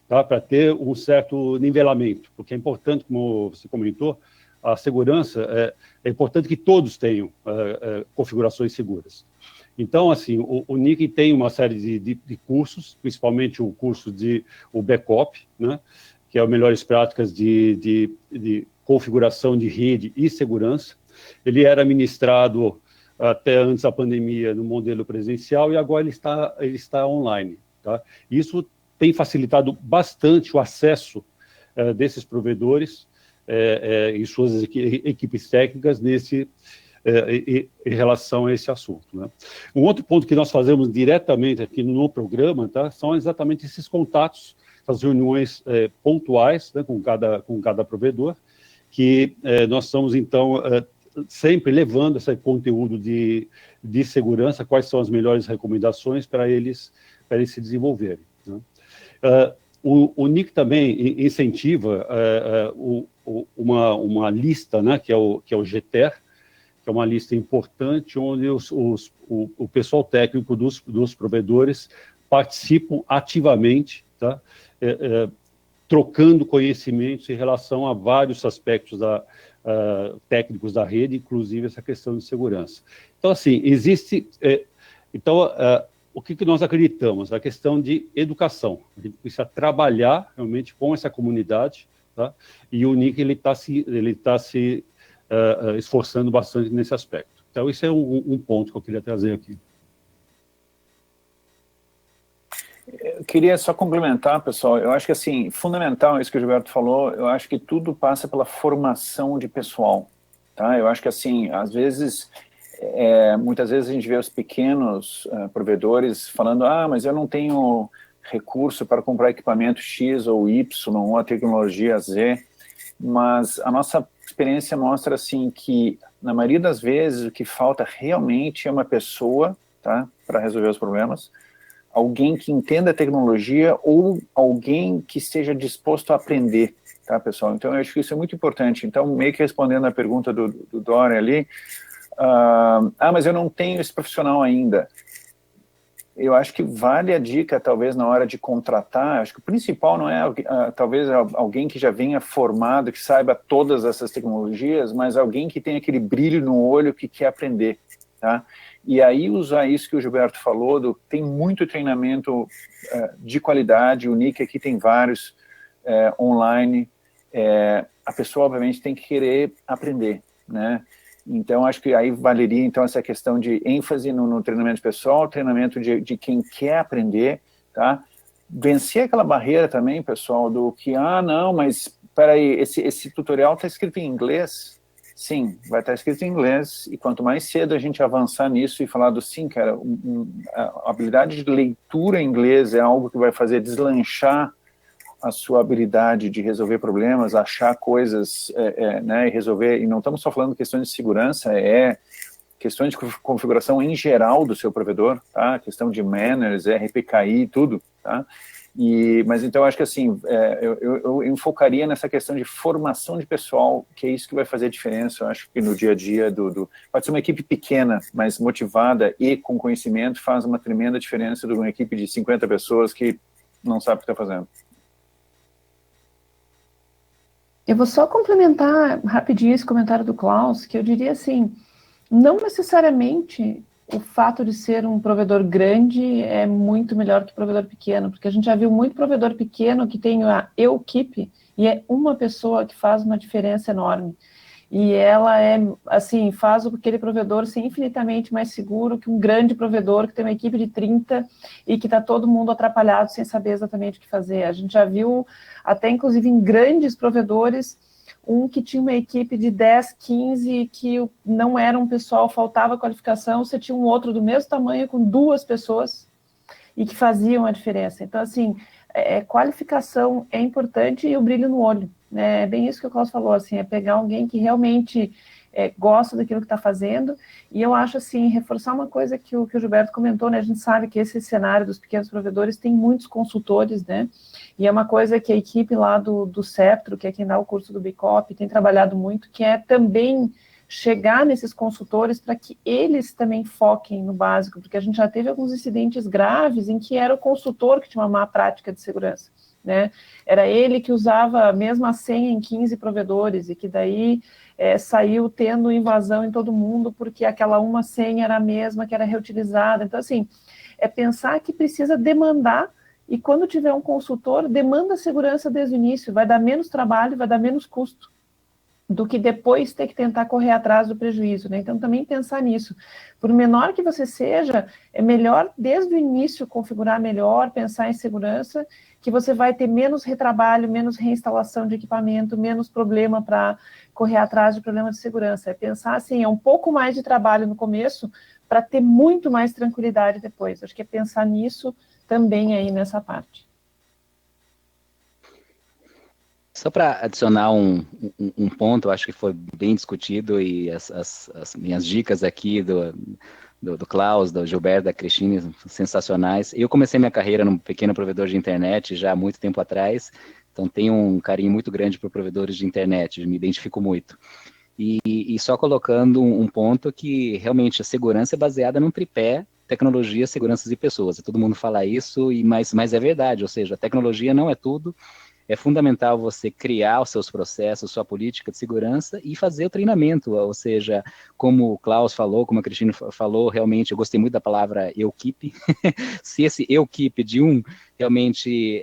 tá? Para ter um certo nivelamento, porque é importante, como você comentou, a segurança, é importante que todos tenham configurações seguras. Então, assim, o NIC tem uma série de cursos, principalmente o curso o Backup, né, que é o Melhores Práticas de configuração de rede e segurança. Ele era ministrado até antes da pandemia no modelo presencial e agora ele está online, tá? Isso tem facilitado bastante o acesso desses provedores e suas equipes técnicas em relação a esse assunto, né? Um outro ponto que nós fazemos diretamente aqui no programa, tá, são exatamente esses contatos, essas reuniões pontuais, né, com cada provedor, que nós estamos, então, sempre levando esse conteúdo de segurança, quais são as melhores recomendações para eles se desenvolverem, né? O NIC também incentiva uma lista, né, que é o GTER, que é uma lista importante, onde o pessoal técnico dos provedores participam ativamente, tá? Trocando conhecimentos em relação a vários aspectos técnicos da rede, inclusive essa questão de segurança. Então, assim, existe... o que nós acreditamos? A questão de educação. A gente precisa trabalhar realmente com essa comunidade, tá? E o NIC ele está se esforçando bastante nesse aspecto. Então, isso é um ponto que eu queria trazer aqui. Eu queria só complementar, pessoal, eu acho que, assim, fundamental isso que o Gilberto falou, eu acho que tudo passa pela formação de pessoal, tá? Eu acho que, assim, às vezes, muitas vezes a gente vê os pequenos provedores falando, mas eu não tenho recurso para comprar equipamento X ou Y, ou a tecnologia Z, mas a nossa experiência mostra, assim, que, na maioria das vezes, o que falta realmente é uma pessoa, tá, para resolver os problemas, alguém que entenda a tecnologia ou alguém que esteja disposto a aprender, tá, pessoal? Então, eu acho que isso é muito importante. Então, meio que respondendo a pergunta do Dória ali, mas eu não tenho esse profissional ainda. Eu acho que vale a dica, talvez, na hora de contratar, acho que o principal não é, talvez, alguém que já venha formado, que saiba todas essas tecnologias, mas alguém que tenha aquele brilho no olho que quer aprender, tá? E aí usar isso que o Gilberto falou, tem muito treinamento de qualidade, o NIC aqui tem vários online, a pessoa, obviamente, tem que querer aprender, né? Então, acho que aí valeria, então, essa questão de ênfase no treinamento pessoal, treinamento de quem quer aprender, tá? Vencer aquela barreira também, pessoal, do que, não, mas, peraí, esse tutorial está escrito em inglês. Sim, vai estar escrito em inglês, e quanto mais cedo a gente avançar nisso e falar sim, cara, a habilidade de leitura em inglês é algo que vai fazer deslanchar a sua habilidade de resolver problemas, achar coisas, né, e resolver, e não estamos só falando de questões de segurança, questões de configuração em geral do seu provedor, tá? Questão de manners, RPKI, tudo, tá? Mas então, acho que assim, eu enfocaria nessa questão de formação de pessoal, que é isso que vai fazer a diferença. Eu acho que no dia a dia pode ser uma equipe pequena, mas motivada e com conhecimento, faz uma tremenda diferença de uma equipe de 50 pessoas que não sabe o que está fazendo. Eu vou só complementar rapidinho esse comentário do Klaus, que eu diria assim, não necessariamente o fato de ser um provedor grande é muito melhor que provedor pequeno, porque a gente já viu muito provedor pequeno que tem a equipe e é uma pessoa que faz uma diferença enorme. E ela assim, faz aquele provedor ser infinitamente mais seguro que um grande provedor que tem uma equipe de 30 e que está todo mundo atrapalhado sem saber exatamente o que fazer. A gente já viu, até inclusive em grandes provedores, um que tinha uma equipe de 10, 15, que não era um pessoal, faltava qualificação, você tinha um outro do mesmo tamanho com 2 pessoas e que faziam a diferença. Então, assim, qualificação é importante e o brilho no olho. É bem isso que o Klaus falou, assim, é pegar alguém que realmente gosta daquilo que está fazendo, e eu acho, assim, reforçar uma coisa que o Gilberto comentou, né, a gente sabe que esse cenário dos pequenos provedores tem muitos consultores, né, e é uma coisa que a equipe lá do Ceptro, que é quem dá o curso do Bicop, tem trabalhado muito, que é também chegar nesses consultores para que eles também foquem no básico, porque a gente já teve alguns incidentes graves em que era o consultor que tinha uma má prática de segurança, né? Era ele que usava a mesma senha em 15 provedores e que daí saiu tendo invasão em todo mundo porque aquela uma senha era a mesma que era reutilizada. Então, assim, é pensar que precisa demandar e quando tiver um consultor, demanda segurança desde o início, vai dar menos trabalho, vai dar menos custo do que depois ter que tentar correr atrás do prejuízo, né? Então, também pensar nisso. Por menor que você seja, é melhor, desde o início, configurar melhor, pensar em segurança, que você vai ter menos retrabalho, menos reinstalação de equipamento, menos problema para correr atrás de problemas de segurança. É pensar, assim, é um pouco mais de trabalho no começo, para ter muito mais tranquilidade depois. Acho que é pensar nisso também aí nessa parte. Só para adicionar um ponto, eu acho que foi bem discutido e as minhas dicas aqui do Klaus, do Gilberto, da Cristina, sensacionais. Eu comecei minha carreira num pequeno provedor de internet já há muito tempo atrás, então tenho um carinho muito grande por provedores de internet, me identifico muito. E só colocando um ponto que realmente a segurança é baseada num tripé: tecnologia, segurança e pessoas. Todo mundo fala isso, mas é verdade, ou seja, a tecnologia não é tudo. É fundamental você criar os seus processos, sua política de segurança e fazer o treinamento, ou seja, como o Klaus falou, como a Cristina falou, realmente eu gostei muito da palavra equipe. Se esse equipe de realmente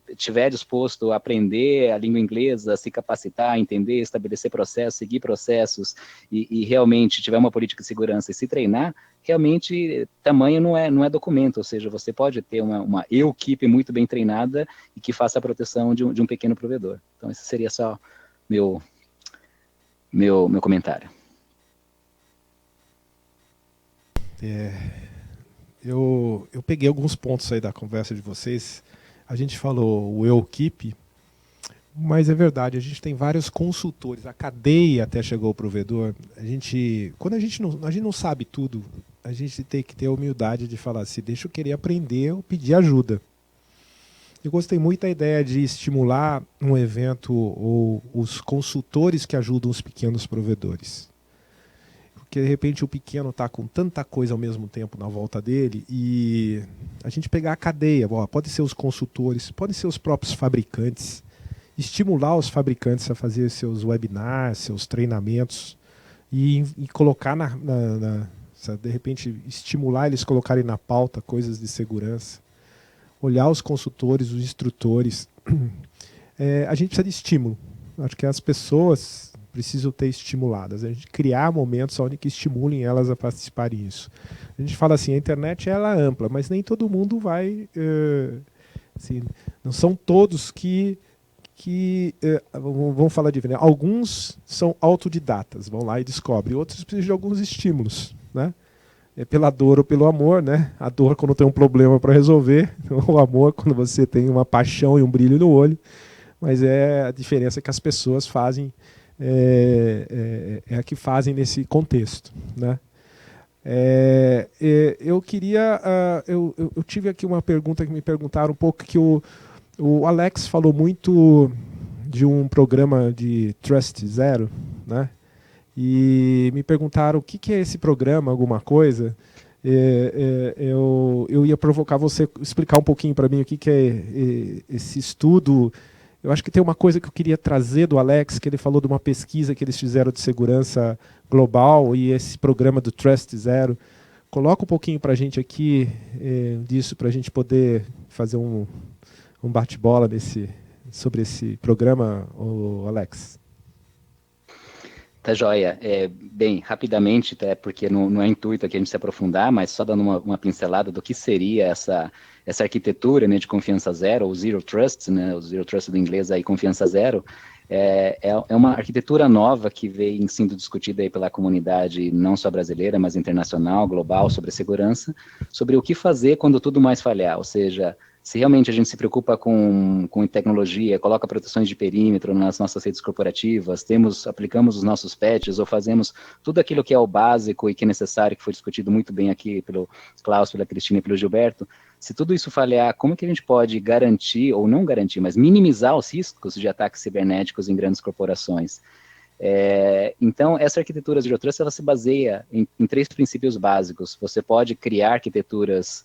estiver disposto a aprender a língua inglesa, se capacitar, entender, estabelecer processos, seguir processos e realmente tiver uma política de segurança e se treinar, realmente tamanho não é documento, ou seja, você pode ter uma equipe muito bem treinada e que faça a proteção de um pequeno provedor. Então esse seria só meu comentário. Eu peguei alguns pontos aí da conversa de vocês. A gente falou o equipe, mas é verdade, a gente tem vários consultores, a cadeia até chegou ao provedor. Quando a gente não sabe tudo, a gente tem que ter a humildade de falar assim, deixa eu querer aprender ou pedir ajuda. Eu gostei muito da ideia de estimular um evento ou os consultores que ajudam os pequenos provedores. Porque de repente o pequeno está com tanta coisa ao mesmo tempo na volta dele e a gente pegar a cadeia, pode ser os consultores, podem ser os próprios fabricantes, estimular os fabricantes a fazer seus webinars, seus treinamentos e colocar de repente estimular eles a colocarem na pauta coisas de segurança, olhar os consultores, os instrutores. A gente precisa de estímulo. Acho que as pessoas precisam ter estimuladas. A gente criar momentos onde que estimulem elas a participarem disso. A gente fala assim, a internet ela é ampla, mas nem todo mundo vai... assim, não são todos que vamos falar de... Alguns são autodidatas, vão lá e descobrem. Outros precisam de alguns estímulos, né? Pela dor ou pelo amor, né? A dor quando tem um problema para resolver, o amor quando você tem uma paixão e um brilho no olho. Mas é a diferença que as pessoas fazem, é a que fazem nesse contexto, né? Eu queria, eu tive aqui uma pergunta que me perguntaram um pouco, que o Alex falou muito de um programa de Trust Zero, né? E me perguntaram o que é esse programa, alguma coisa. Eu ia provocar você explicar um pouquinho para mim o que é esse estudo. Eu acho que tem uma coisa que eu queria trazer do Alex, que ele falou de uma pesquisa que eles fizeram de segurança global e esse programa do Trust Zero. Coloca um pouquinho para a gente aqui disso, para a gente poder fazer um bate-bola sobre esse programa, Alex. Tá joia. Bem, rapidamente, até porque não é intuito aqui a gente se aprofundar, mas só dando uma pincelada do que seria essa arquitetura, né, de confiança zero, ou Zero Trust, né, o Zero Trust do inglês aí, confiança zero, é uma arquitetura nova que vem sendo discutida aí pela comunidade não só brasileira, mas internacional, global, sobre segurança, sobre o que fazer quando tudo mais falhar, ou seja, se realmente a gente se preocupa com tecnologia, coloca proteções de perímetro nas nossas redes corporativas, aplicamos os nossos patches ou fazemos tudo aquilo que é o básico e que é necessário, que foi discutido muito bem aqui pelo Klaus, pela Cristina e pelo Gilberto, se tudo isso falhar, como que a gente pode garantir, ou não garantir, mas minimizar os riscos de ataques cibernéticos em grandes corporações? Então, essa arquitetura Zero Trust, ela se baseia em 3 princípios básicos. Você pode criar arquiteturas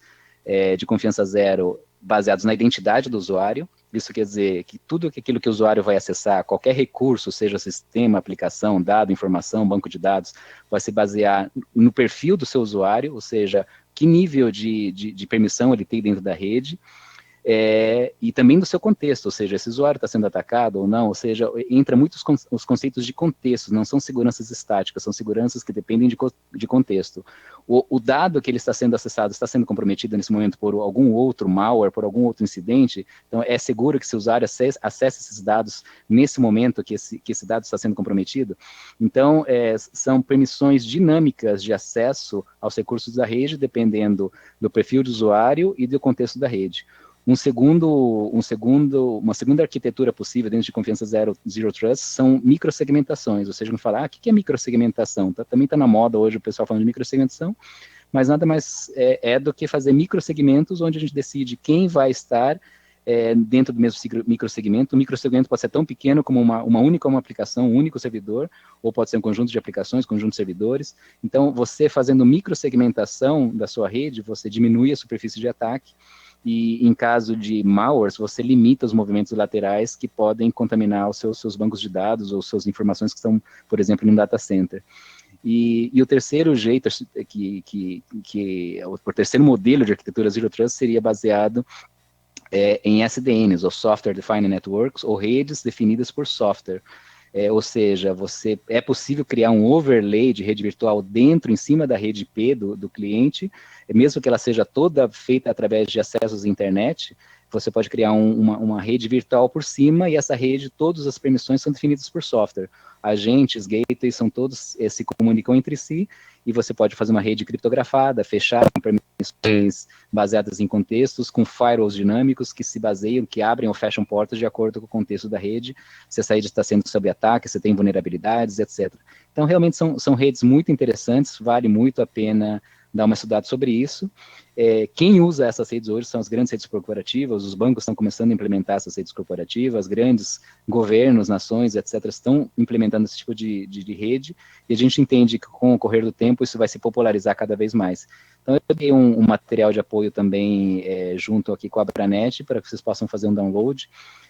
de confiança zero baseados na identidade do usuário. Isso quer dizer que tudo aquilo que o usuário vai acessar, qualquer recurso, seja sistema, aplicação, dado, informação, banco de dados, vai se basear no perfil do seu usuário, ou seja, que nível de permissão ele tem dentro da rede, e também do seu contexto, ou seja, esse usuário está sendo atacado ou não, ou seja, entra muitos os conceitos de contexto, não são seguranças estáticas, são seguranças que dependem de contexto. O dado que ele está sendo acessado está sendo comprometido nesse momento por algum outro malware, por algum outro incidente, então é seguro que se o usuário acesse esses dados nesse momento que esse dado está sendo comprometido. Então, são permissões dinâmicas de acesso aos recursos da rede, dependendo do perfil do usuário e do contexto da rede. Uma segunda arquitetura possível dentro de confiança zero trust são microsegmentações, ou seja, não falar, o que é microsegmentação? Também está na moda hoje o pessoal falando de microsegmentação, mas nada mais do que fazer microsegmentos onde a gente decide quem vai estar dentro do mesmo microsegmento. O microsegmento pode ser tão pequeno como uma única aplicação, um único servidor, ou pode ser um conjunto de aplicações, conjunto de servidores. Então, você fazendo microsegmentação da sua rede, você diminui a superfície de ataque, e em caso de malwares, você limita os movimentos laterais que podem contaminar os seus bancos de dados ou suas informações que estão, por exemplo, em um data center. E o terceiro jeito, o terceiro modelo de arquitetura Zero Trust seria baseado em SDNs, ou Software Defined Networks, ou redes definidas por software. Ou seja, é possível criar um overlay de rede virtual em cima da rede IP do cliente, mesmo que ela seja toda feita através de acessos à internet, você pode criar uma rede virtual por cima, e essa rede, todas as permissões são definidas por software. Agentes, gateways, se comunicam entre si, e você pode fazer uma rede criptografada, fechada, com permissões baseadas em contextos, com firewalls dinâmicos que se baseiam, que abrem ou fecham portas de acordo com o contexto da rede, se essa rede está sendo sob ataque, se tem vulnerabilidades, etc. Então, realmente, são redes muito interessantes, vale muito a pena dar uma estudada sobre isso. Quem usa essas redes hoje são as grandes redes corporativas, os bancos estão começando a implementar essas redes corporativas, grandes governos, nações, etc., estão implementando esse tipo de rede, e a gente entende que com o correr do tempo isso vai se popularizar cada vez mais. Então, eu dei um material de apoio também junto aqui com a Abranet, para que vocês possam fazer um download.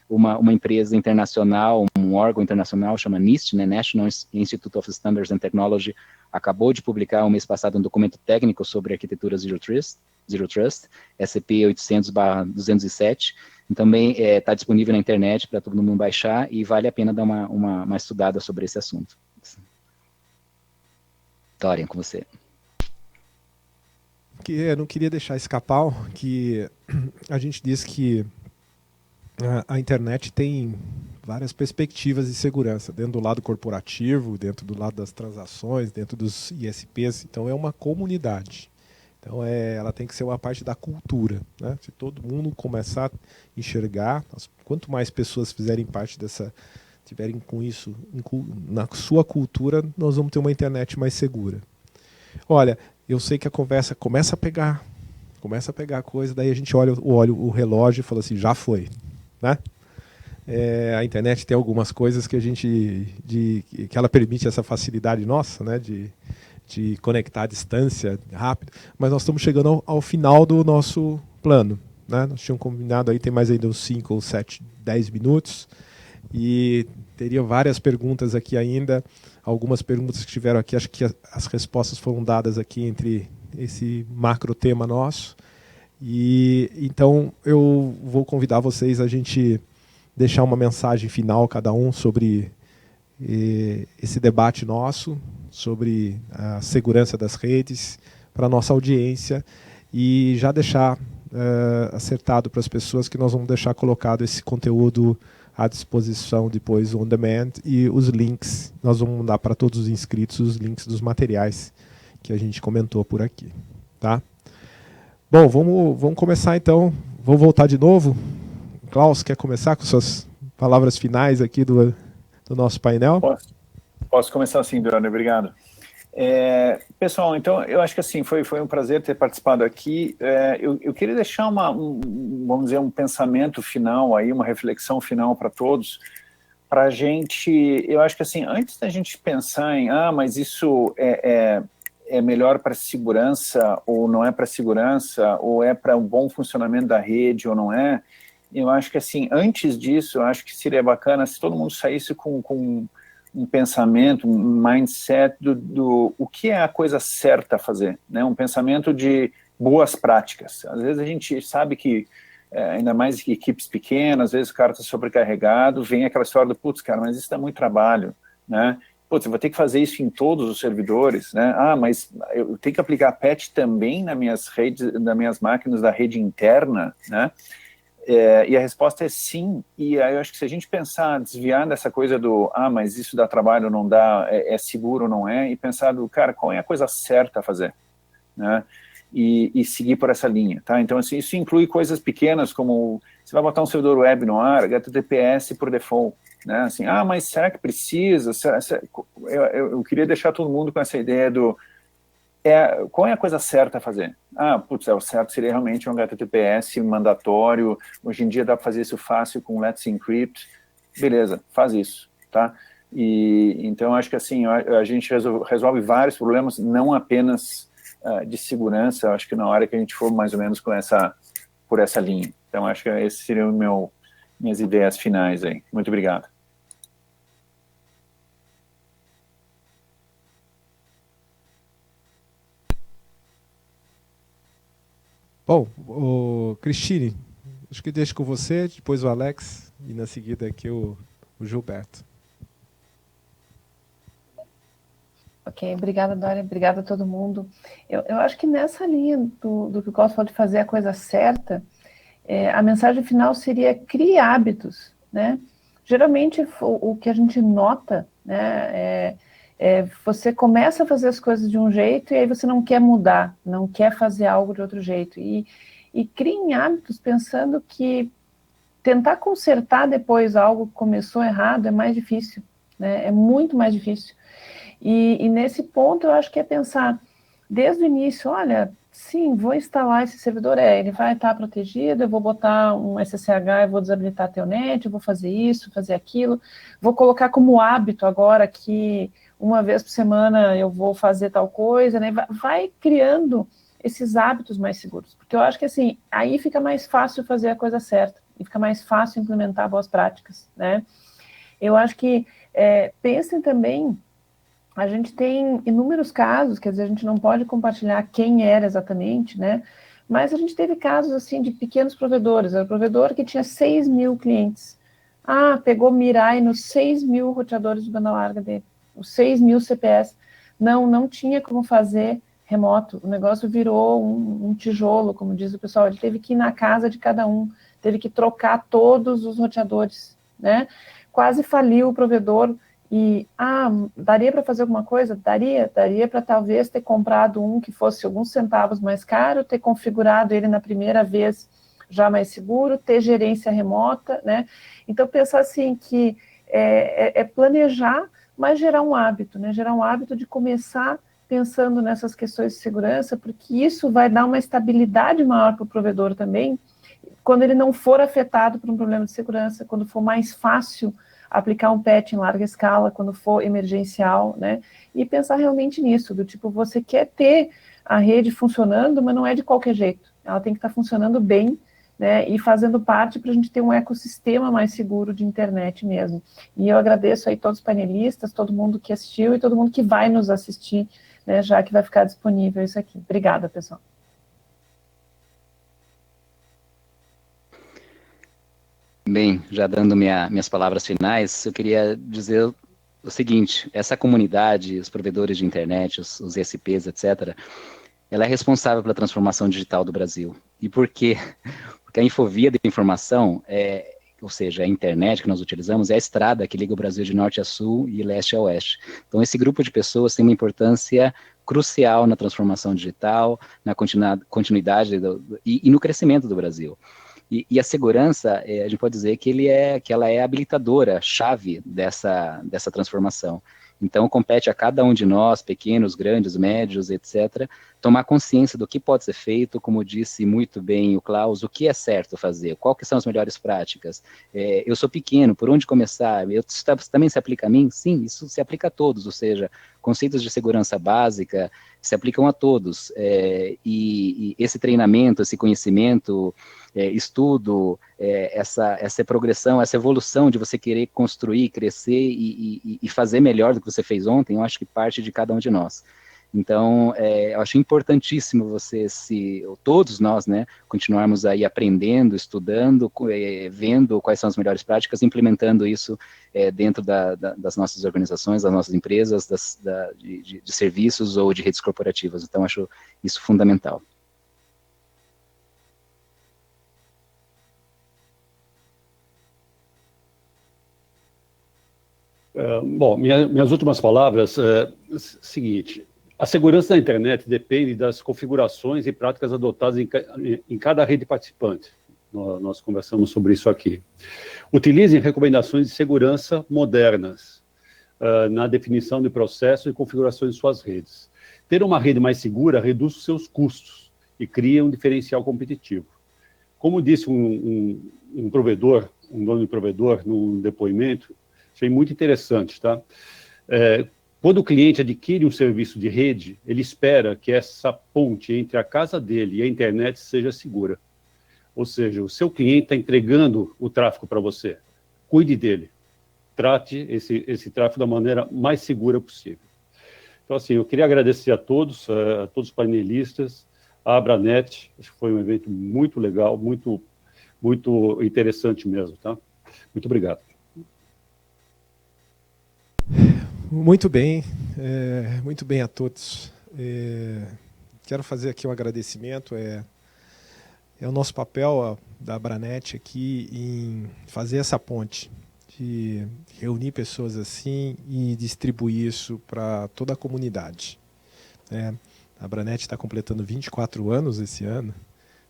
Uma empresa internacional, um órgão internacional, chama NIST, né, National Institute of Standards and Technology, acabou de publicar, mês passado, um documento técnico sobre arquitetura Zero Trust, SCP 800/207, também está disponível na internet para todo mundo baixar, e vale a pena dar uma estudada sobre esse assunto. Dorian, com você. Eu não queria deixar escapar que a gente diz que a internet tem várias perspectivas de segurança, dentro do lado corporativo, dentro do lado das transações, dentro dos ISPs. Então é uma comunidade. Então ela tem que ser uma parte da cultura, né? Se todo mundo começar a enxergar, quanto mais pessoas fizerem parte tiverem com isso na sua cultura, nós vamos ter uma internet mais segura. Olha, eu sei que a conversa começa a pegar coisa, daí a gente olha o relógio e fala assim, já foi, né? A internet tem algumas coisas que que ela permite essa facilidade nossa, né, de conectar à distância rápido, mas nós estamos chegando ao final do nosso plano, né? Nós tínhamos combinado aí, tem mais ainda uns 5 ou 7, 10 minutos, e teria várias perguntas aqui ainda, algumas perguntas que tiveram aqui, acho que as respostas foram dadas aqui entre esse macro tema nosso, e então eu vou convidar vocês a gente deixar uma mensagem final, cada um, sobre esse debate nosso, sobre a segurança das redes, para a nossa audiência, e já deixar acertado para as pessoas que nós vamos deixar colocado esse conteúdo à disposição depois on demand, e os links, nós vamos mandar para todos os inscritos os links dos materiais que a gente comentou por aqui. Tá? Bom, vamos começar então, vou voltar de novo. Klaus, quer começar com suas palavras finais aqui do nosso painel? Posso começar sim, Durano, obrigado. Pessoal, então, eu acho que assim, foi um prazer ter participado aqui. Eu queria deixar vamos dizer, um pensamento final aí, uma reflexão final para todos, para a gente, eu acho que assim, antes da gente pensar em, mas isso é melhor para segurança, ou não é para segurança, ou é para um bom funcionamento da rede, ou não é, eu acho que assim, antes disso, eu acho que seria bacana se todo mundo saísse com um pensamento, um mindset do o que é a coisa certa a fazer, né? Um pensamento de boas práticas. Às vezes a gente sabe que, ainda mais em equipes pequenas, às vezes o cara está sobrecarregado, vem aquela história do, putz, cara, mas isso dá muito trabalho, né? Putz, eu vou ter que fazer isso em todos os servidores, né? Mas eu tenho que aplicar patch também nas minhas redes, nas minhas máquinas da rede interna, né? E a resposta é sim, e aí eu acho que se a gente pensar, desviar dessa coisa do, mas isso dá trabalho ou não dá, é seguro ou não é, e pensar do, cara, qual é a coisa certa a fazer, né? E seguir por essa linha, tá? Então, assim, isso inclui coisas pequenas, como você vai botar um servidor web no ar, HTTPS por default, né? Assim, mas será que precisa? Eu queria deixar todo mundo com essa ideia do, qual é a coisa certa a fazer? O certo seria realmente um HTTPS mandatório, hoje em dia dá para fazer isso fácil com Let's Encrypt, beleza, faz isso, tá? E então acho que assim, a gente resolve vários problemas, não apenas de segurança, acho que na hora que a gente for mais ou menos por essa linha. Então acho que esses seriam minhas ideias finais aí. Muito obrigado. Bom, Cristine, acho que deixo com você, depois o Alex, e na seguida aqui o Gilberto. Ok, obrigada, Dória, obrigada a todo mundo. Eu acho que nessa linha do que o Klaus falou de fazer a coisa certa, a mensagem final seria crie hábitos, né? Geralmente o que a gente nota, né, você começa a fazer as coisas de um jeito e aí você não quer mudar, não quer fazer algo de outro jeito. E criem hábitos pensando que tentar consertar depois algo que começou errado é mais difícil, né? É muito mais difícil. E nesse ponto eu acho que é pensar desde o início, olha, sim, vou instalar esse servidor, ele vai estar protegido, eu vou botar um SSH, eu vou desabilitar a Telnet, eu vou fazer isso, fazer aquilo, vou colocar como hábito agora que uma vez por semana eu vou fazer tal coisa, né? Vai criando esses hábitos mais seguros, porque eu acho que assim, aí fica mais fácil fazer a coisa certa, e fica mais fácil implementar boas práticas, né? Eu acho que pensem também, a gente tem inúmeros casos, quer dizer, a gente não pode compartilhar quem era exatamente, né? Mas a gente teve casos, assim, de pequenos provedores. Era um provedor que tinha 6 mil clientes. Pegou Mirai nos 6 mil roteadores de banda larga dele. Os 6 mil CPS. Não tinha como fazer remoto. O negócio virou um tijolo, como diz o pessoal. Ele teve que ir na casa de cada um. Teve que trocar todos os roteadores, né? Quase faliu o provedor. E, daria para fazer alguma coisa? Daria para talvez ter comprado um que fosse alguns centavos mais caro, ter configurado ele na primeira vez já mais seguro, ter gerência remota, né? Então, pensar assim que planejar, mas gerar um hábito, né? Gerar um hábito de começar pensando nessas questões de segurança, porque isso vai dar uma estabilidade maior para o provedor também, quando ele não for afetado por um problema de segurança, quando for mais fácil aplicar um patch em larga escala, quando for emergencial, né? E pensar realmente nisso, do tipo, você quer ter a rede funcionando, mas não é de qualquer jeito. Ela tem que estar funcionando bem, né, e fazendo parte para a gente ter um ecossistema mais seguro de internet mesmo. E eu agradeço aí todos os panelistas, todo mundo que assistiu e todo mundo que vai nos assistir, né, já que vai ficar disponível isso aqui. Obrigada, pessoal. Bem, já dando minhas palavras finais, eu queria dizer o seguinte: essa comunidade, os provedores de internet, os ISPs, etc., ela é responsável pela transformação digital do Brasil. E por quê? Porque a infovia da informação, ou seja, a internet que nós utilizamos, é a estrada que liga o Brasil de norte a sul e leste a oeste. Então, esse grupo de pessoas tem uma importância crucial na transformação digital, na continuidade e no crescimento do Brasil. E a segurança, a gente pode dizer que ela é a habilitadora, chave dessa transformação. Então, compete a cada um de nós, pequenos, grandes, médios, etc., tomar consciência do que pode ser feito, como disse muito bem o Klaus, o que é certo fazer, quais que são as melhores práticas. Eu sou pequeno, por onde começar? Isso também se aplica a mim? Sim, isso se aplica a todos, ou seja, conceitos de segurança básica se aplicam a todos. E esse treinamento, esse conhecimento, estudo, essa progressão, essa evolução de você querer construir, crescer e fazer melhor do que você fez ontem, eu acho que parte de cada um de nós. Então, eu acho importantíssimo todos nós, né, continuarmos aí aprendendo, estudando, vendo quais são as melhores práticas, implementando isso dentro das nossas organizações, das nossas empresas, de serviços ou de redes corporativas. Então, acho isso fundamental. Bom, minhas últimas palavras é o seguinte: a segurança da internet depende das configurações e práticas adotadas em cada rede participante. Nós conversamos sobre isso aqui. Utilizem recomendações de segurança modernas na definição de processos e configurações de suas redes. Ter uma rede mais segura reduz os seus custos e cria um diferencial competitivo. Como disse um provedor, um dono de provedor, num depoimento, achei muito interessante, tá? Quando o cliente adquire um serviço de rede, ele espera que essa ponte entre a casa dele e a internet seja segura. Ou seja, o seu cliente está entregando o tráfego para você. Cuide dele. Trate esse tráfego da maneira mais segura possível. Então, assim, eu queria agradecer a todos os panelistas, a Abranet. Acho que foi um evento muito legal, muito, muito interessante mesmo, tá? Muito obrigado. Muito bem a todos. Quero fazer aqui um agradecimento. É o nosso papel da Abranet aqui em fazer essa ponte, de reunir pessoas assim e distribuir isso para toda a comunidade. A Abranet está completando 24 anos esse ano.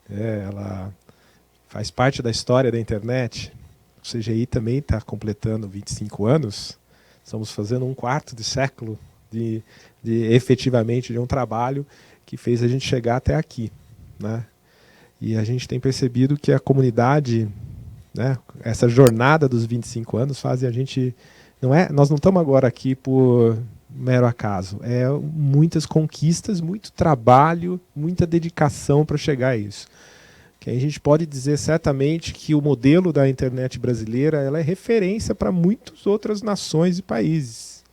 Ela faz parte da história da internet. O CGI também está completando 25 anos. Estamos fazendo 1/4 de século efetivamente de um trabalho que fez a gente chegar até aqui, né? E a gente tem percebido que a comunidade, né, essa jornada dos 25 anos faz a gente... Nós não estamos agora aqui por mero acaso. É muitas conquistas, muito trabalho, muita dedicação para chegar a isso. Que a gente pode dizer certamente que o modelo da internet brasileira ela é referência para muitas outras nações e países.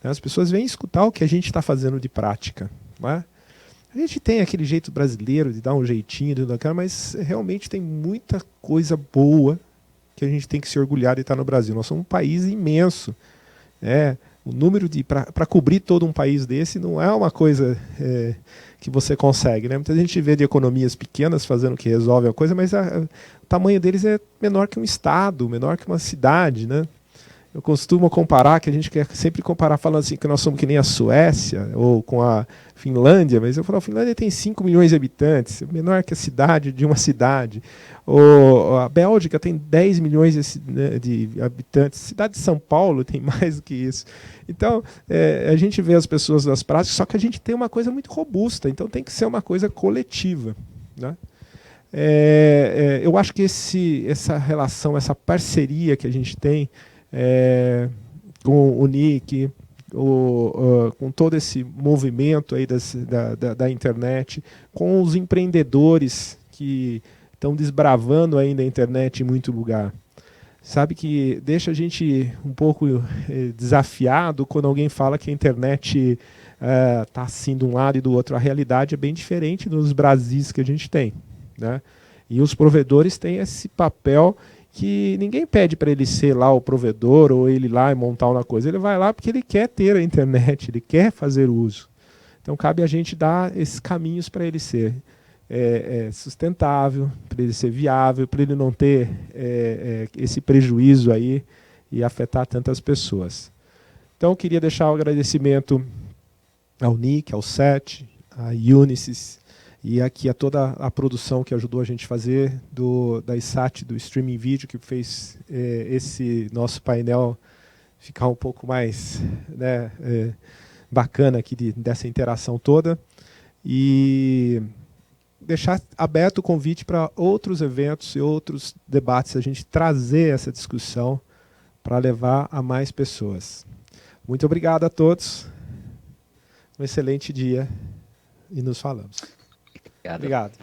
As pessoas vêm escutar o que a gente está fazendo de prática. Não é? A gente tem aquele jeito brasileiro de dar um jeitinho, mas realmente tem muita coisa boa que a gente tem que se orgulhar de estar no Brasil. Nós somos um país imenso. O número para cobrir todo um país desse não é uma coisa que você consegue, né? Muita gente vê de economias pequenas fazendo que resolve a coisa, mas o tamanho deles é menor que um estado, menor que uma cidade, né? Eu costumo comparar, que a gente quer sempre comparar falando assim que nós somos que nem a Suécia ou com a Finlândia, mas eu falo, a Finlândia tem 5 milhões de habitantes, menor que a cidade de uma cidade. A Bélgica tem 10 milhões de habitantes, a cidade de São Paulo tem mais do que isso. Então, a gente vê as pessoas nas práticas, só que a gente tem uma coisa muito robusta, então tem que ser uma coisa coletiva, né? Eu acho que essa relação, essa parceria que a gente tem com o NIC, com todo esse movimento aí da internet, com os empreendedores que estão desbravando ainda a internet em muito lugar. Sabe que deixa a gente um pouco desafiado quando alguém fala que a internet está assim de um lado e do outro. A realidade é bem diferente nos Brasis que a gente tem, né? E os provedores têm esse papel que ninguém pede para ele ser lá o provedor ou ele ir lá e montar uma coisa. Ele vai lá porque ele quer ter a internet, ele quer fazer uso. Então cabe a gente dar esses caminhos para ele ser sustentável, para ele ser viável, para ele não ter esse prejuízo aí e afetar tantas pessoas. Então eu queria deixar o agradecimento ao NIC, ao SET, à Unisys, e aqui a toda a produção que ajudou a gente a fazer, da ISAT, do Streaming Vídeo, que fez esse nosso painel ficar um pouco mais, né, bacana aqui dessa interação toda. E deixar aberto o convite para outros eventos e outros debates, a gente trazer essa discussão para levar a mais pessoas. Muito obrigado a todos. Um excelente dia e nos falamos. Obrigado.